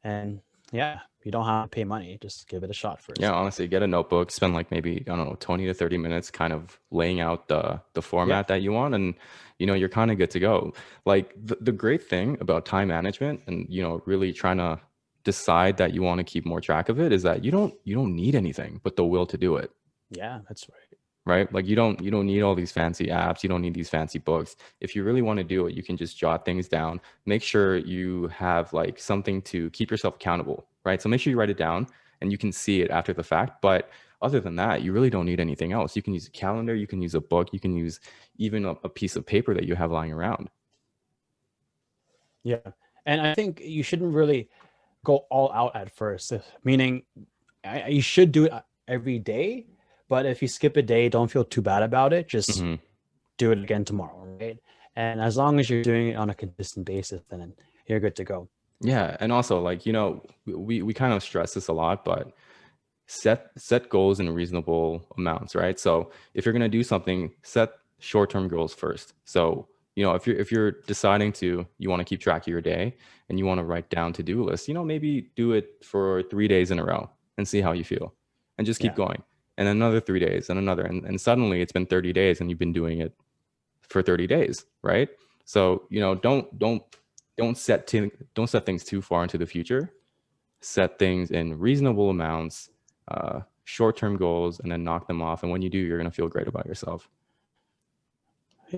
B: And yeah, you don't have to pay money. Just give it a shot
A: Yeah,
B: first.
A: honestly, get a notebook, spend like maybe, I don't know, 20 to 30 minutes kind of laying out the
B: Yeah.
A: format that you want, and you're kind of good to go. Like the great thing about time management and really trying to decide that you want to keep more track of it is that you don't need anything but the will to do it.
B: Yeah, that's right.
A: Right? Like you don't need all these fancy apps, you don't need these fancy books. If you really want to do it, you can just jot things down. Make sure you have like something to keep yourself accountable, right? So make sure you write it down and you can see it after the fact. But other than that, you really don't need anything else. You can use a calendar, you can use a book, you can use even a piece of paper that you have lying around.
B: Yeah. And I think you shouldn't really go all out at first, meaning you should do it every day. But if you skip a day, don't feel too bad about it. Just
A: Hmm.
B: do it again tomorrow, right? And as long as you're doing it on a consistent basis, then you're good to go.
A: Yeah, and also like we kind of stress this a lot, but set goals in reasonable amounts, right? So if you're going to do something, set short-term goals first. So if you're deciding you want to keep track of your day and you want to write down to-do lists, maybe do it for 3 days in a row and see how you feel, and just keep
B: Yeah.
A: going, and another 3 days and another, and suddenly it's been 30 days and you've been doing it for 30 days, right? So don't set things too far into the future. Set things in reasonable amounts, short-term goals, and then knock them off. And when you do, you're going to feel great about yourself.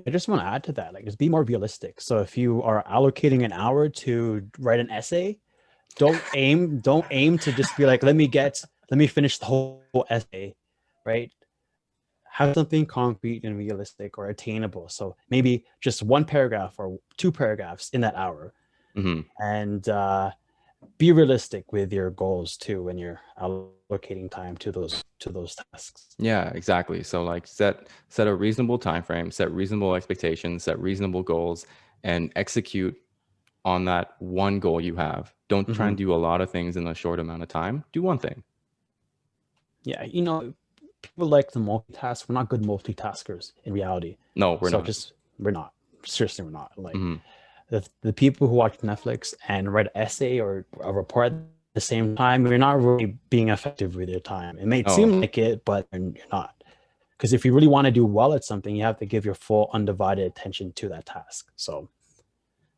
B: I just want to add to that, like, just be more realistic. So if you are allocating an hour to write an essay, don't aim to just be like, let me finish the whole essay, right? Have something concrete and realistic or attainable. So maybe just one paragraph or 2 paragraphs in that hour,
A: Hmm.
B: and be realistic with your goals too when you're allocating time to those tasks.
A: Yeah, exactly. So like set a reasonable time frame, set reasonable expectations, set reasonable goals, and execute on that one goal you have. Don't try and do a lot of things in a short amount of time. Do one thing.
B: Yeah, people like the multitask. We're not good multitaskers in reality.
A: No, we're not.
B: We're not. Seriously, we're not. Like
A: Mhm.
B: the people who watch Netflix and write an essay or a report at the same time, you're not really being effective with your time. It may seem like it, but you're not. Because if you really want to do well at something, you have to give your full undivided attention to that task. So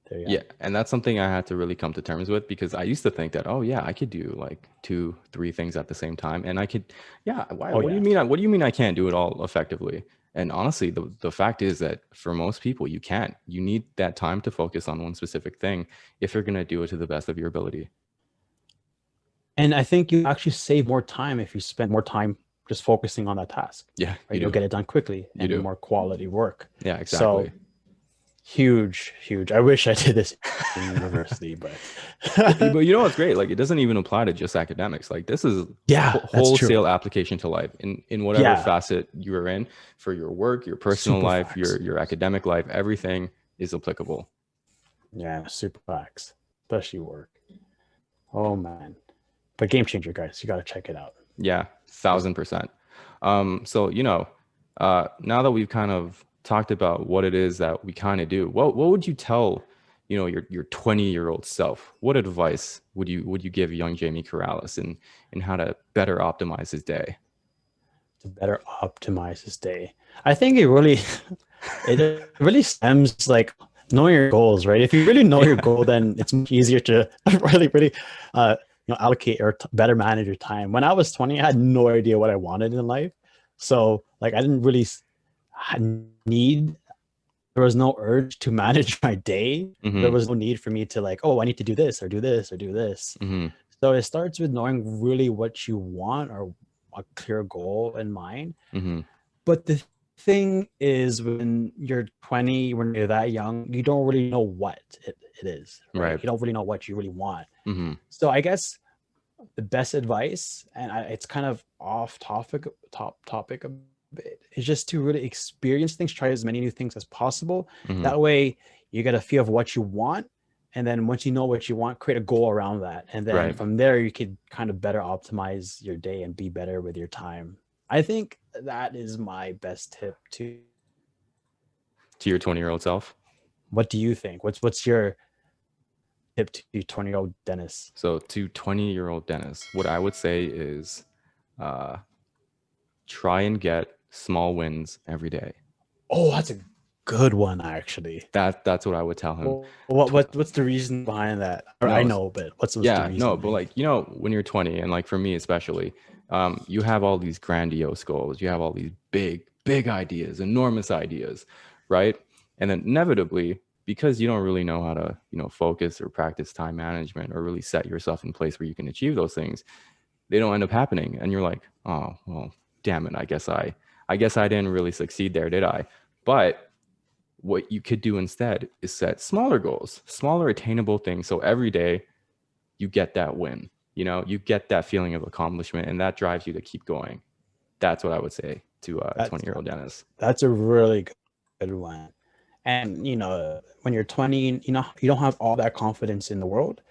B: there you go.
A: Yeah, and that's something I had to really come to terms with, because I used to think that, oh yeah, I could do like 2-3 things at the same time, and I could, yeah. What do you mean? What do you mean I can't do it all effectively? And honestly, the fact is that for most people, you can't. You need that time to focus on one specific thing if you're gonna do it to the best of your ability.
B: And I think you actually save more time if you spend more time just focusing on that task.
A: Yeah,
B: right? You'll get it done quickly and
A: do.
B: more quality work.
A: Yeah, exactly.
B: So huge. I wish I did this in university, but
A: but you know what's great? Like, it doesn't even apply to just academics. Like, this is wholesale application to life in whatever facet you're in, for your work, your personal life, your academic life. Everything is applicable.
B: Yeah, super facts, especially work. Oh man, but game changer, guys. You got to check it out.
A: Yeah, 1000%. So now that we've kind of talked about what it is that we kind of do, what would you tell your 20-year-old self? What advice would you give young Jamie Corrales in how to better optimize his day?
B: To better optimize his day, I think it really stems like knowing your goals, right? If you really know your goal, then it's much easier to really allocate or better manage your time. When I was 20, I had no idea what I wanted in life, so like I didn't really there was no urge to manage my day. There was no need for me to like, oh, I need to do this or do this or do this. So it starts with knowing really what you want, or a clear goal in mind. But the thing is, when you're 20, when you're that young, you don't really know what it is, right? You don't really know what you really want. So I guess the best advice, and it's kind of off topic a bit, is just to really experience things, try as many new things as possible. That way you get a feel of what you want, and then once you know what you want, create a goal around that, and then from there you could kind of better optimize your day and be better with your time. I think that is my best tip to
A: your 20-year-old self.
B: What do you think? What's your tip to 20-year-old Dennis?
A: So to 20-year-old Dennis, what I would say is try and get small wins every day.
B: Oh, that's a good one, actually.
A: That's what I would tell him.
B: What's the reason behind that? I know, but what's the reason?
A: No, but like, when you're 20, and like for me especially, you have all these grandiose goals, you have all these big ideas, enormous ideas, right? And then inevitably, because you don't really know how to focus or practice time management, or really set yourself in place where you can achieve those things, they don't end up happening, and you're like, oh well, damn it, I guess I didn't really succeed there, did I? But what you could do instead is set smaller goals, smaller attainable things, so every day you get that win, you get that feeling of accomplishment, and that drives you to keep going. That's what I would say to 20-year-old Dennis.
B: That's a really good one. And when you're 20, you don't have all that confidence in the world,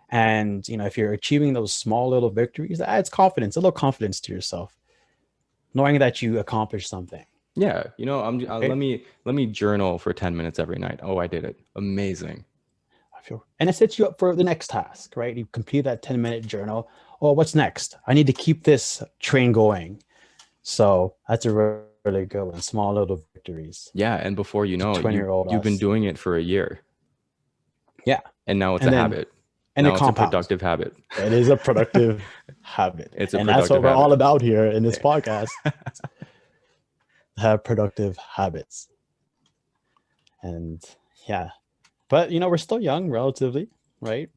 B: and if you're achieving those small little victories, that adds confidence, a little confidence to yourself, knowing that you accomplished something.
A: Yeah, let me journal for 10 minutes every night. Oh, I did it. Amazing.
B: And it sets you up for the next task, right? You complete that 10-minute journal. Oh, what's next? I need to keep this train going. So that's a really good one. Small little victories.
A: Yeah, and before you know it, you've been doing it for a year.
B: Yeah.
A: And now it's a habit.
B: And
A: now it's a productive habit.
B: It is a productive habit. And that's what we're all about here in this podcast. Have productive habits. And yeah. But we're still young relatively, right?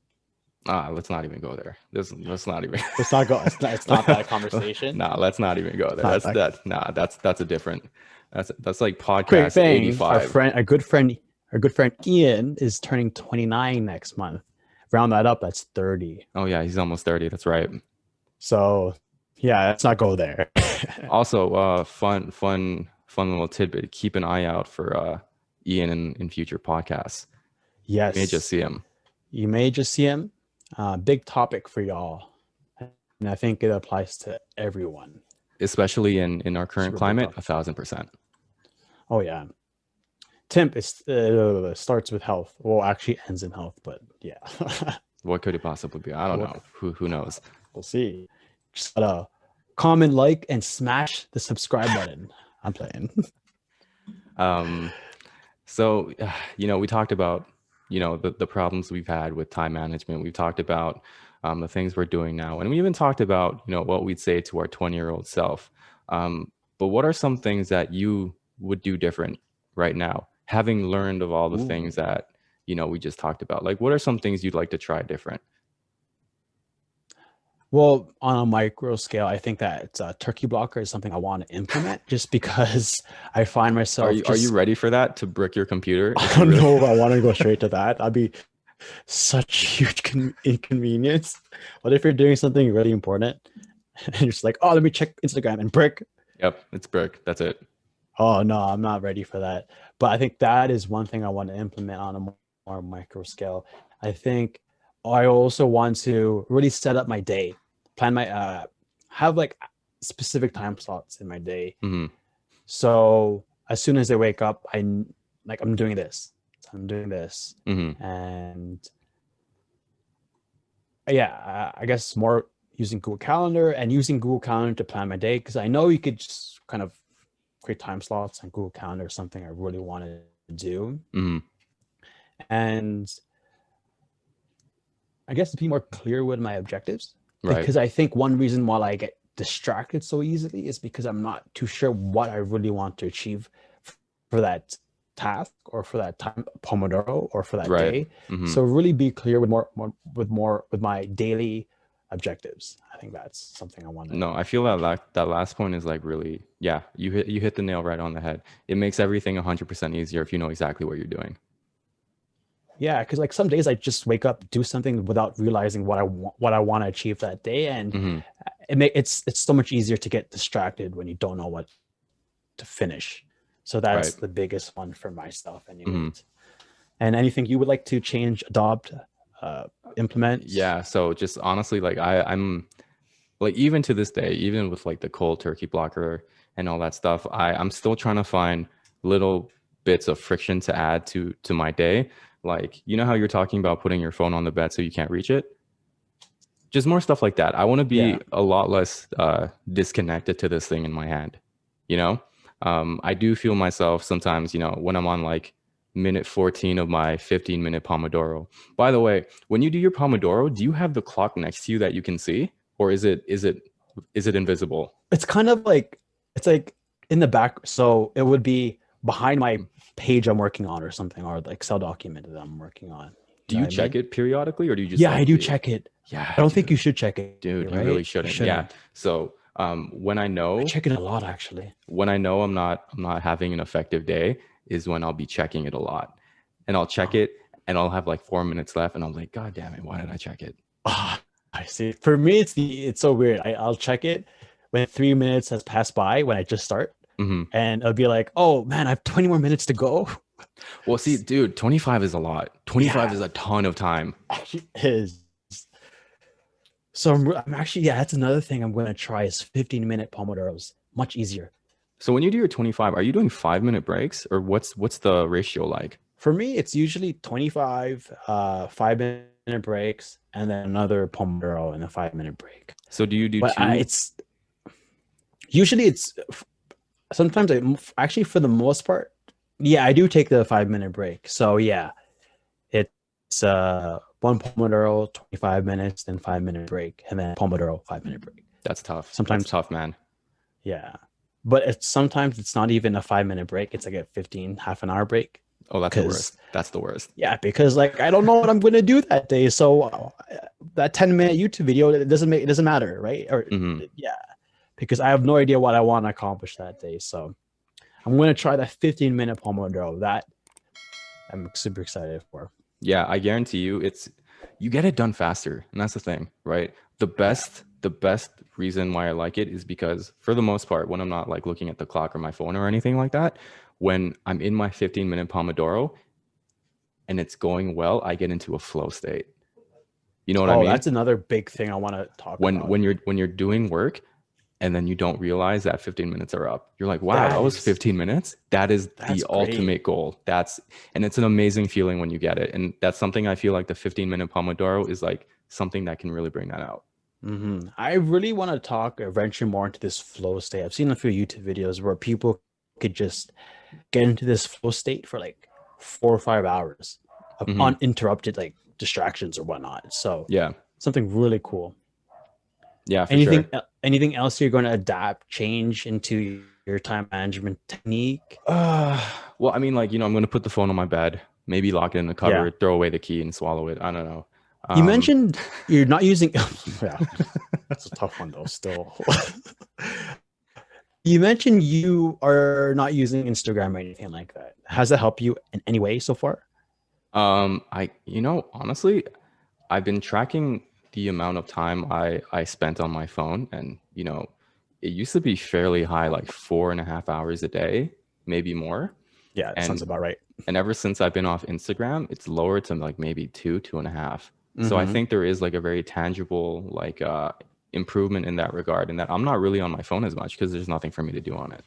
A: Let's not even go there. Let's not even.
B: Let's not go. It's not that conversation.
A: Let's not even go there. That's a different. That's like podcast 85.
B: Our good friend Ian is turning 29 next month. Round that up, that's 30.
A: Oh yeah, he's almost 30. That's right.
B: So yeah, let's not go there.
A: Also, fun little tidbit. Keep an eye out for Ian in future podcasts. You may just
B: Yes,
A: see him,
B: you may just see him. Big topic for y'all, and I think it applies to everyone.
A: especially in our current
B: Super big
A: climate,
B: topic.
A: 1,000%.
B: Oh yeah, temp is starts with health. Well, actually ends in health, but yeah,
A: What could it possibly be? I don't
B: we'll,
A: know. Who knows?
B: we'll see. Just gotta comment, like, and smash the subscribe button. I'm playing.
A: Um, so, we talked about, the problems we've had with time management. We've talked about the things we're doing now. And we even talked about, what we'd say to our 20-year-old self. But what are some things that you would do different right now, having learned of all the
B: Ooh.
A: things that, we just talked about? Like, what are some things you'd like to try different?
B: Well, on a micro scale, I think that turkey blocker is something I want to implement just because I find
A: Are
B: myself
A: you
B: just,
A: ready for that, to brick your computer
B: I
A: if you
B: don't
A: really?
B: know if I want to go straight to that. That'd be such huge inconvenience. What if you're doing something really important and you're just like, oh, let me check Instagram and brick?
A: Yep, it's brick. That's it.
B: Oh, no, I'm not ready for that. But I think that is one thing I want to implement on a more micro scale. I think I also want to really set up my day, plan my, have like specific time slots in my day.
A: Hmm.
B: So as soon as I wake up, I'm doing this, I'm doing this,
A: Hmm.
B: and yeah, I guess more using Google Calendar and using Google Calendar to plan my day, because I know you could just kind of create time slots on Google Calendar, something I really want to do.
A: Hmm.
B: And I guess to be more clear with my objectives,
A: Right.
B: because I think one reason why I get distracted so easily is because I'm not too sure what I really want to achieve for that task or for that time Pomodoro or for that
A: Right.
B: day.
A: Hmm.
B: So really be clear with with my daily objectives. I think that's something I want to
A: No, I feel that that last point is like really, yeah, you hit the nail right on the head. It makes everything 100% easier if you know exactly what you're doing.
B: yeah, because like some days I just wake up, do something without realizing what I want to achieve that day, and
A: Hmm.
B: it's so much easier to get distracted when you don't know what to finish. So
A: Right.
B: that's the biggest one for myself,
A: Hmm.
B: anyways. And anything you would like to change, adopt, implement?
A: Yeah. So just honestly, like I'm like, even to this day, even with like the cold turkey blocker and all that stuff, I'm still trying to find little bits of friction to add to my day. Like, how you're talking about putting your phone on the bed so you can't reach it? Just more stuff like that. I want to
B: Yeah.
A: be a lot less disconnected to this thing in my hand. You know, I do feel myself sometimes. When I'm on like minute 14 of my 15-minute Pomodoro. By the way, when you do your Pomodoro, do you have the clock next to you that you can see, or is it invisible?
B: It's kind of like, it's like in the back. So it would be behind my page I'm working on or something, or the Excel document that I'm working on.
A: Do
B: You know
A: you
B: what I
A: check
B: mean?
A: it periodically, or do you just
B: Yeah, I
A: like
B: do
A: leave?
B: check it.
A: Yeah,
B: I don't think you
A: dude,
B: should check it,
A: you really
B: right? You
A: shouldn't. Yeah.
B: shouldn't.
A: So when I
B: I
A: know
B: check it a lot, actually.
A: I'm not having an effective day is when I'll be checking it a lot. And I'll check
B: Oh,
A: it and I'll have like 4 minutes left and I'm like, God damn it, why did I check it?
B: ah, I see. For me, it's so weird. I'll check it when 3 minutes has passed by when I just start,
A: Hmm.
B: and it'll be like, oh man, I have 20 more minutes to go.
A: Well, see, dude, 25 is a lot. 25
B: Yeah,
A: is a ton of time.
B: actually is. So I'm actually, yeah, that's another thing I'm going to try is 15-minute Pomodoros. Much easier.
A: So when you do your 25, are you doing 5-minute breaks, or what's the ratio like?
B: For me, it's usually 25, 5-minute breaks, and then another Pomodoro and a 5-minute break.
A: So do you do
B: But
A: two?
B: it's usually it's sometimes actually for the most part, yeah, I do take the 5-minute break. So yeah, it's one Pomodoro, 25 minutes, then 5-minute break, and then Pomodoro, 5-minute break.
A: That's tough. That's
B: Sometimes,
A: tough, man.
B: yeah. But sometimes it's not even a 5-minute break. It's like a 15, half an hour break.
A: Oh, that's the
B: Because
A: worst. That's the worst.
B: yeah, because like I don't know what I'm gonna do that day. So that 10-minute YouTube video, it doesn't matter, right? Or
A: Hmm.
B: yeah, because I have no idea what I want to accomplish that day. So I'm gonna try that 15-minute Pomodoro. That I'm super excited for.
A: Yeah, I guarantee you you get it done faster. And that's the thing, right? The
B: Yeah.
A: best reason why I like it is because for the most part, when I'm not like looking at the clock or my phone or anything like that, when I'm in my 15-minute Pomodoro, and it's going well, I get into a flow state. You know what I
B: Oh,
A: mean?
B: that's another big thing I want to talk
A: When
B: about.
A: when you're doing work and then you don't realize that 15 minutes are up. You're like, wow, that
B: That
A: was
B: is
A: 15 minutes. That is
B: that's
A: the
B: great.
A: ultimate goal. And it's an amazing feeling when you get it. And that's something I feel like the 15-minute Pomodoro is like something that can really bring that out.
B: I really want to talk or venture more into this flow state. I've seen a few YouTube videos where people could just get into this flow state for like 4 or 5 hours of
A: Hmm.
B: uninterrupted like distractions or whatnot. So
A: Yeah.
B: something really cool.
A: Yeah, for sure.
B: Anything else you're going to adapt, change into your time management technique?
A: Uh, well, I mean, like, I'm going to put the phone on my bed, maybe lock it in the
B: Yeah.
A: cupboard, throw away the key and swallow it. I don't know.
B: You
A: Um,
B: mentioned you're not using yeah, it's a tough one though still. You mentioned you are not using Instagram or anything like that. Has that helped you in any way so far?
A: honestly, I've been tracking the amount of time I spent on my phone, and it used to be fairly high, like 4.5 hours a day, maybe more.
B: Yeah, it sounds
A: And
B: about right.
A: and ever since I've been off Instagram, it's lowered to like maybe 2.5. So I
B: Mm-hmm.
A: think there is like a very tangible like improvement in that regard, and that I'm not really on my phone as much because there's nothing for me to do on it.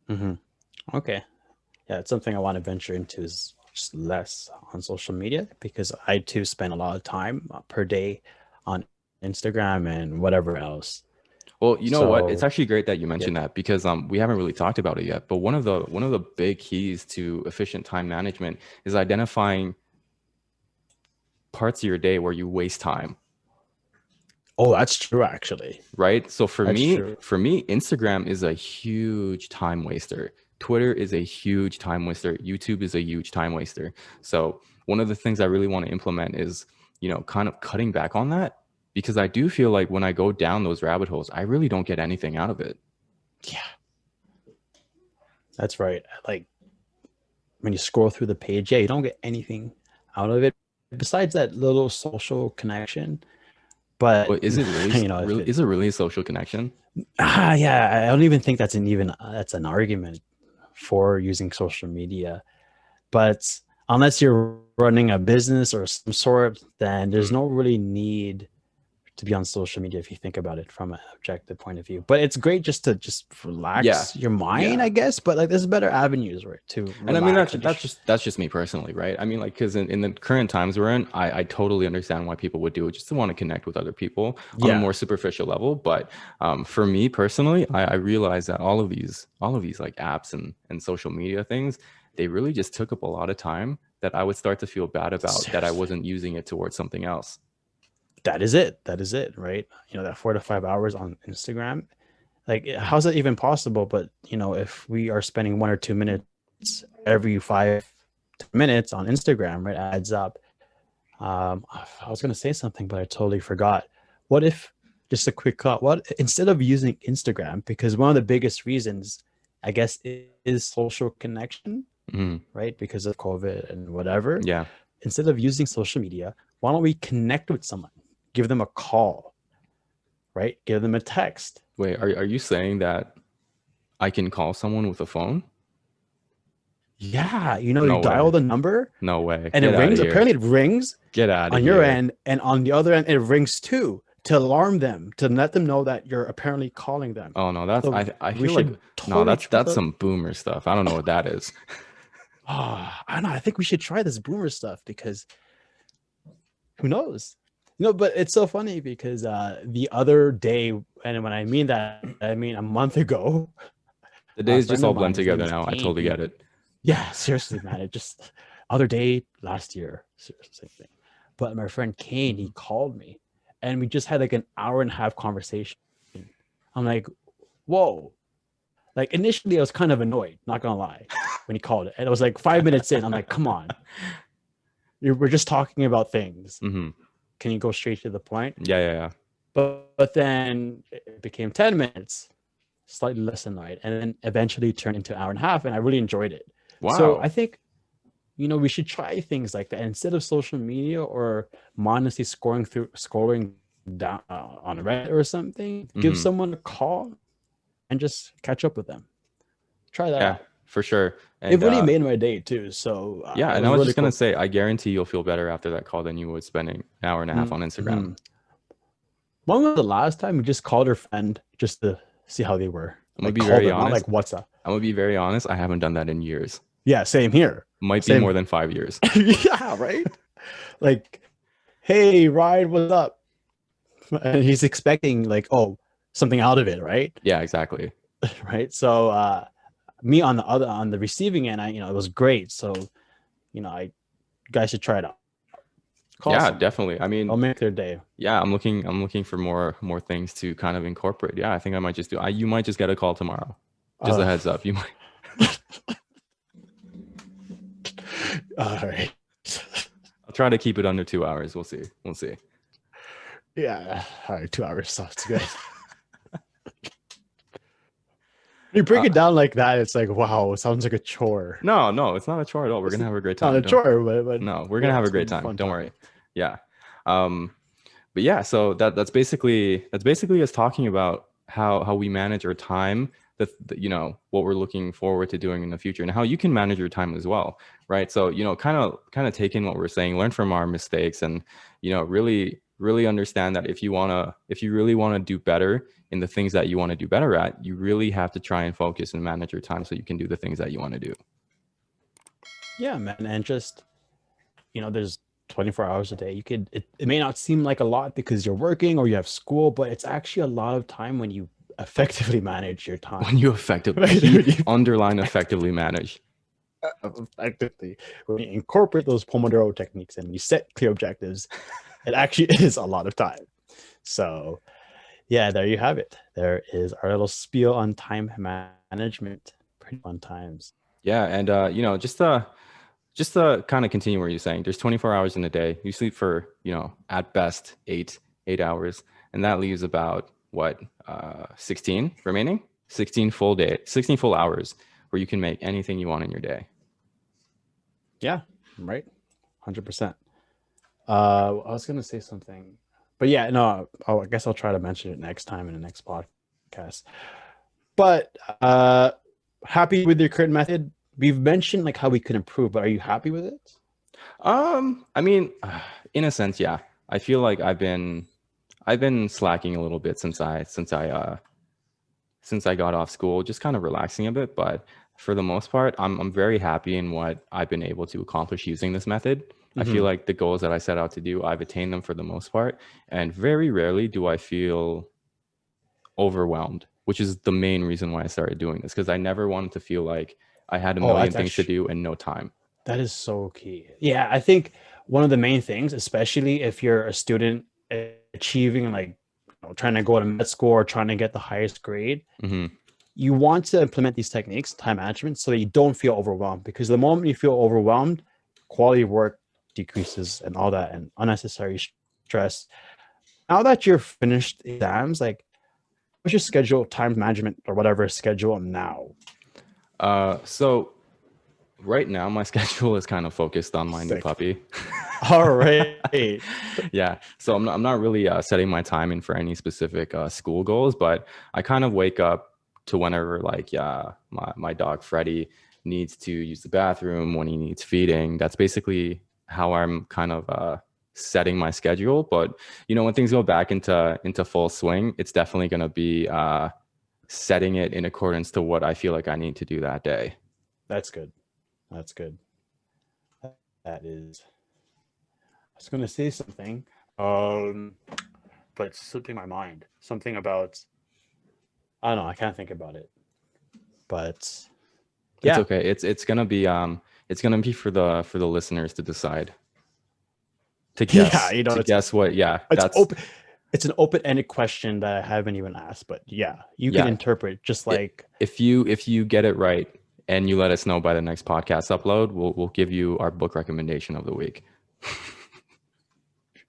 B: Mm-hmm. Okay. Yeah, it's something I want to venture into is just less on social media because I too spend a lot of time per day on Instagram and whatever else.
A: Well, you know what? It's
B: So
A: actually great that you
B: yeah.
A: mentioned that because we haven't really talked about it yet. But one of the big keys to efficient time management is identifying parts of your day where you waste time,
B: Oh, that's true actually.
A: right? So for
B: That's
A: me,
B: true.
A: for me, Instagram is a huge time waster. Twitter is a huge time waster. YouTube is a huge time waster. So one of the things I really want to implement is, kind of cutting back on that because I do feel like when I go down those rabbit holes, I really don't get anything out of it.
B: Yeah, that's right. Like when you scroll through the page, yeah, you don't get anything out of it besides that little social connection. But
A: But is it really,
B: if
A: really,
B: it
A: is it really a social connection?
B: yeah, I don't even think that's an argument for using social media. But unless you're running a business or some sort, then there's no really need to be on social media if you think about it from an objective point of view. But it's great just to just
A: Yeah,
B: relax your mind,
A: yeah.
B: I guess. But like there's better avenues right to
A: And I mean
B: relax and
A: that's just me personally, right? I mean, like, because in the current times we're in, I totally understand why people would do it, just to want to connect with other people on a
B: yeah,
A: more superficial level. But for me personally, I realize that all of these like apps and social media things, they really just took up a lot of time that I would start to feel bad about that I
B: seriously.
A: wasn't using it towards something else.
B: That is it. That is it, right? That 4 to 5 hours on Instagram. Like, how's that even possible? But if we are spending 1 or 2 minutes every 5 minutes on Instagram, right, adds up. I was gonna say something, but I totally forgot. What if just a quick thought? What instead of using Instagram, because one of the biggest reasons, I guess, is social connection,
A: Mhm.
B: right? Because of COVID and whatever.
A: Yeah.
B: Instead of using social media, why don't we connect with someone? Give them a call, right? Give them a text.
A: Wait, are you saying that I can call someone with a phone?
B: Yeah, you
A: No
B: dial
A: way.
B: the number
A: No way.
B: and it
A: Get out of
B: rings.
A: here.
B: Apparently, it rings
A: Get out of
B: on your
A: here.
B: end, and on the other end, it rings too to alarm them, to let them know that you're apparently calling them.
A: Oh no, that's
B: So
A: I
B: we
A: feel like
B: should
A: no,
B: totally
A: that's
B: try
A: that's
B: the.
A: some boomer stuff. I don't know what that is.
B: I don't know. I think we should try this boomer stuff because who knows? But it's so funny because the other day, and when I mean that, I mean a month ago,
A: The
B: a
A: days
B: friend
A: just
B: of
A: all
B: mine,
A: blend
B: his name
A: together
B: is
A: now. I
B: Kane.
A: totally get it.
B: Yeah, seriously, man. It just other day last year, seriously, same thing. But my friend Kane, he called me, and we just had like an hour and a half conversation. I'm like, whoa. Like initially, I was kind of annoyed, not gonna lie, when he called it, and it was like 5 minutes in. I'm like, come on, we're just talking about things.
A: Hmm.
B: Can you go straight to the point?
A: Yeah, yeah, yeah.
B: But then it became 10 minutes, slightly less annoyed, and then eventually turned into an hour and a half, and I really enjoyed it. So
A: Wow.
B: I think we should try things like that instead of social media or mindlessly scrolling down on Reddit or something. Give
A: Hmm.
B: someone a call and just catch up with them. Try that
A: Yeah,
B: out.
A: for sure.
B: It
A: And
B: really made my day too. So
A: yeah,
B: it
A: and
B: was
A: I was
B: really
A: just gonna
B: cool.
A: say, I guarantee you'll feel better after that call than you would spending an hour and a half on Instagram.
B: Mm-hmm. When was the last time you just called your friend just to see how they were?
A: I'm gonna
B: Like
A: be
B: call
A: very
B: them, not like
A: honest.
B: WhatsApp.
A: I'm gonna be very honest. I haven't done that in years.
B: Yeah, same here.
A: Might be more
B: Same.
A: than 5 years.
B: Yeah, right. Like, hey, Ryan, what's up? And he's expecting like, oh, something out of it, right?
A: Yeah, exactly.
B: Right. So me on the receiving end, it was great. So, I you guys should try it out. Call
A: Yeah,
B: someone.
A: definitely. I
B: I'll
A: mean,
B: make their day.
A: yeah, I'm looking for more things to kind of incorporate. Yeah, I think I might just do. You might just get a call tomorrow. Just a
B: Uh,
A: heads up. You might.
B: all right.
A: I'll try to keep it under 2 hours. We'll see. We'll see.
B: Yeah. All right. 2 hours sounds good. You break it down like that, it's like, wow, it sounds like a chore.
A: No, it's not a chore at all. We're gonna have a great
B: Not
A: time.
B: a chore, but
A: No, we're gonna have a
B: it's gonna
A: great
B: be a
A: time.
B: fun
A: Don't
B: time.
A: worry. Yeah. Um, but yeah, so that's basically us talking about how we manage our time, what we're looking forward to doing in the future, and how you can manage your time as well, right? So kind of take in what we're saying, learn from our mistakes, and really understand that if you really want to do better in the things that you want to do better at, you really have to try and focus and manage your time so you can do the things that you want to do.
B: Yeah, man. And just, there's 24 hours a day. It may not seem like a lot because you're working or you have school, but it's actually a lot of time when you effectively manage your time.
A: When you effectively underline effectively manage.
B: Effectively, when you incorporate those Pomodoro techniques and you set clear objectives, it actually is a lot of time. So yeah, there you have it. There is our little spiel on time management. Pretty fun times.
A: Yeah, and just to kind of continue what you're saying, there's 24 hours in a day. You sleep for, at best 8 hours, and that leaves about what 16 remaining, 16 full hours where you can make anything you want in your day.
B: Yeah, right. 100%. I was gonna say something, but yeah, no. I guess I'll try to mention it next time in the next podcast. But happy with your current method? We've mentioned like how we could improve, but are you happy with it?
A: I mean, in a sense, yeah. I feel like I've been slacking a little bit since I got off school, just kind of relaxing a bit. But for the most part, I'm very happy in what I've been able to accomplish using this method. I feel like the goals that I set out to do, I've attained them for the most part. And very rarely do I feel overwhelmed, which is the main reason why I started doing this, because I never wanted to feel like I had a million things to do and no time.
B: That is so key. Yeah, I think one of the main things, especially if you're a student achieving like trying to go to med school or trying to get the highest grade, you want to implement these techniques, time management, so that you don't feel overwhelmed. Because the moment you feel overwhelmed, quality of work decreases and all that, and unnecessary stress. Now that you're finished exams, like what's your schedule, time management or whatever schedule now?
A: So right now my schedule is kind of focused on my new puppy.
B: All right.
A: Yeah. So I'm not really setting my time in for any specific school goals, but I kind of wake up to whenever my dog Freddie needs to use the bathroom, when he needs feeding. That's basically how I'm kind of setting my schedule. But when things go back into full swing, it's definitely going to be setting it in accordance to what I feel like I need to do that day.
B: That's good. That's good. That is. I was going to say something, but it's slipping my mind. Something about. I don't know. I can't think about it. But
A: yeah, it's okay. It's gonna be for the listeners to decide. To guess. Yeah, to guess what. Yeah,
B: that's open. It's an open-ended question that I haven't even asked, but yeah, you can interpret just like
A: if you get it right and you let us know by the next podcast upload, we'll give you our book recommendation of the week.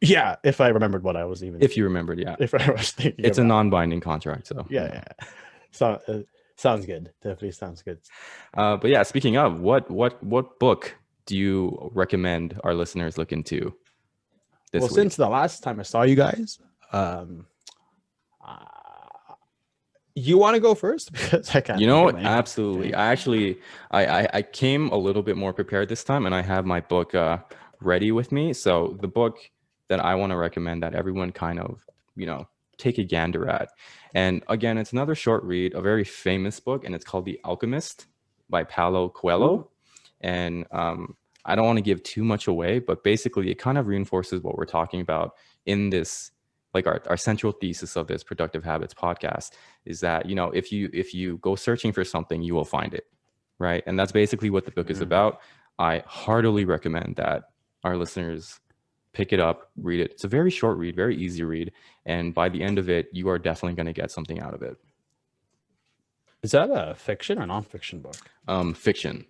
B: Yeah, if I remembered what I was even.
A: If you remembered, yeah.
B: If I was thinking,
A: it's a non-binding contract, so
B: yeah. So sounds good. Definitely sounds good.
A: But yeah, speaking of, what book do you recommend our listeners look into this week?
B: Since the last time I saw you guys, you want to go first? Because I can't.
A: You know
B: think of
A: what?
B: anything.
A: Absolutely. I actually, I came a little bit more prepared this time, and I have my book ready with me. So the book that I want to recommend that everyone kind of, take a gander at. And again, it's another short read, a very famous book, and it's called The Alchemist by Paulo Coelho.
B: Ooh.
A: And I don't want to give too much away, but basically it kind of reinforces what we're talking about in this, like our central thesis of this Productive Habits podcast is that, if you go searching for something, you will find it, right? And that's basically what the book is about. I heartily recommend that our listeners pick it up, read it. It's a very short read, very easy read, and by the end of it, you are definitely going to get something out of it.
B: Is that a fiction or nonfiction book?
A: Fiction.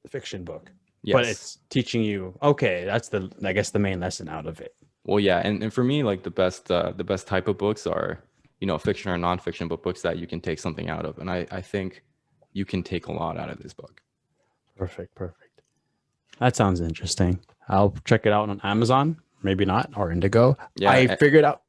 B: Fiction book.
A: Yes.
B: But it's teaching you. Okay, that's I guess the main lesson out of it.
A: Well, yeah, and for me, like the best type of books are, fiction or nonfiction, but books that you can take something out of, and I think you can take a lot out of this book.
B: Perfect. That sounds interesting. I'll check it out on Amazon, maybe not, or Indigo.
A: Yeah,
B: I figured out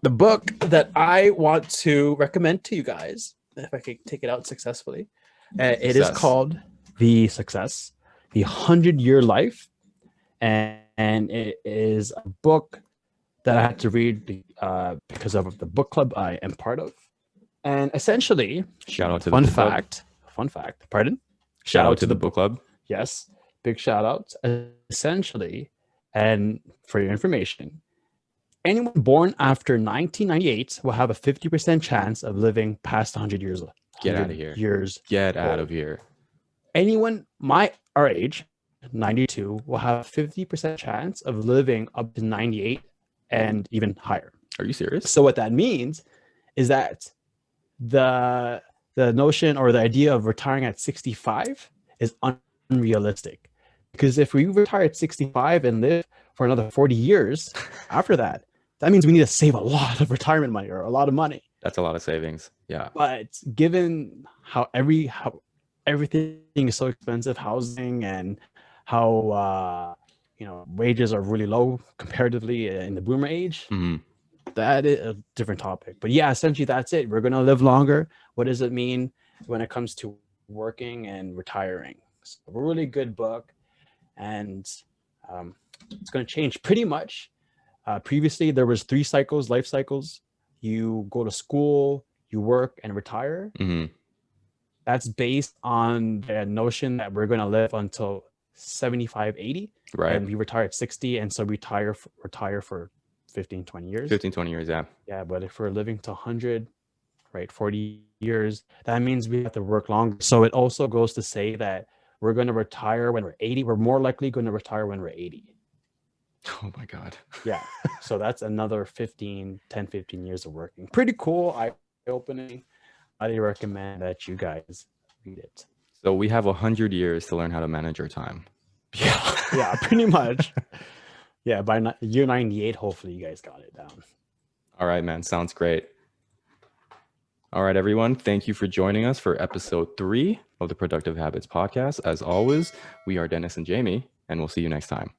B: the book that I want to recommend to you guys, if I could take it out successfully. It is called The 100-Year Life. And it is a book that I had to read because of the book club I am part of. And essentially,
A: shout out to
B: fun
A: the book
B: fact. Pardon?
A: Shout out to the book club.
B: Yes, big shout out. Essentially, and for your information, anyone born after 1998 will have a 50% chance of living past 100 years.
A: Get out of here. Get out of here.
B: Anyone our age, 92, will have a 50% chance of living up to 98 and even higher.
A: Are you serious?
B: So what that means is that the notion or the idea of retiring at 65 is unrealistic, because if we retire at 65 and live for another 40 years after that means we need to save a lot of retirement money or a lot of money.
A: That's a lot of savings. Yeah.
B: But given how everything is so expensive, housing, and how wages are really low comparatively in the boomer age, that is a different topic. But yeah, essentially that's it. We're going to live longer. What does it mean when it comes to working and retiring? So a really good book, and it's going to change pretty much. Previously there was 3 life cycles. You go to school, you work, and retire. That's based on the notion that we're going to live until 75, 80.
A: Right.
B: And we retire at 60. And so retire for 15, 20 years.
A: 15, 20 years, yeah.
B: Yeah, but if we're living to 100, right, 40 years, that means we have to work longer. So it also goes to say that we're going to retire when we're 80. We're more likely going to retire when we're 80.
A: Oh my God.
B: Yeah. So that's another 10, 15 years of working. Pretty cool. Eye-opening. Highly recommend that you guys read it.
A: So we have 100 years to learn how to manage our time.
B: Yeah, pretty much. Yeah, by year 98, hopefully you guys got it down.
A: All right, man. Sounds great. All right, everyone. Thank you for joining us for episode 3 of the Productive Habits podcast. As always, we are Dennis and Jamie, and we'll see you next time.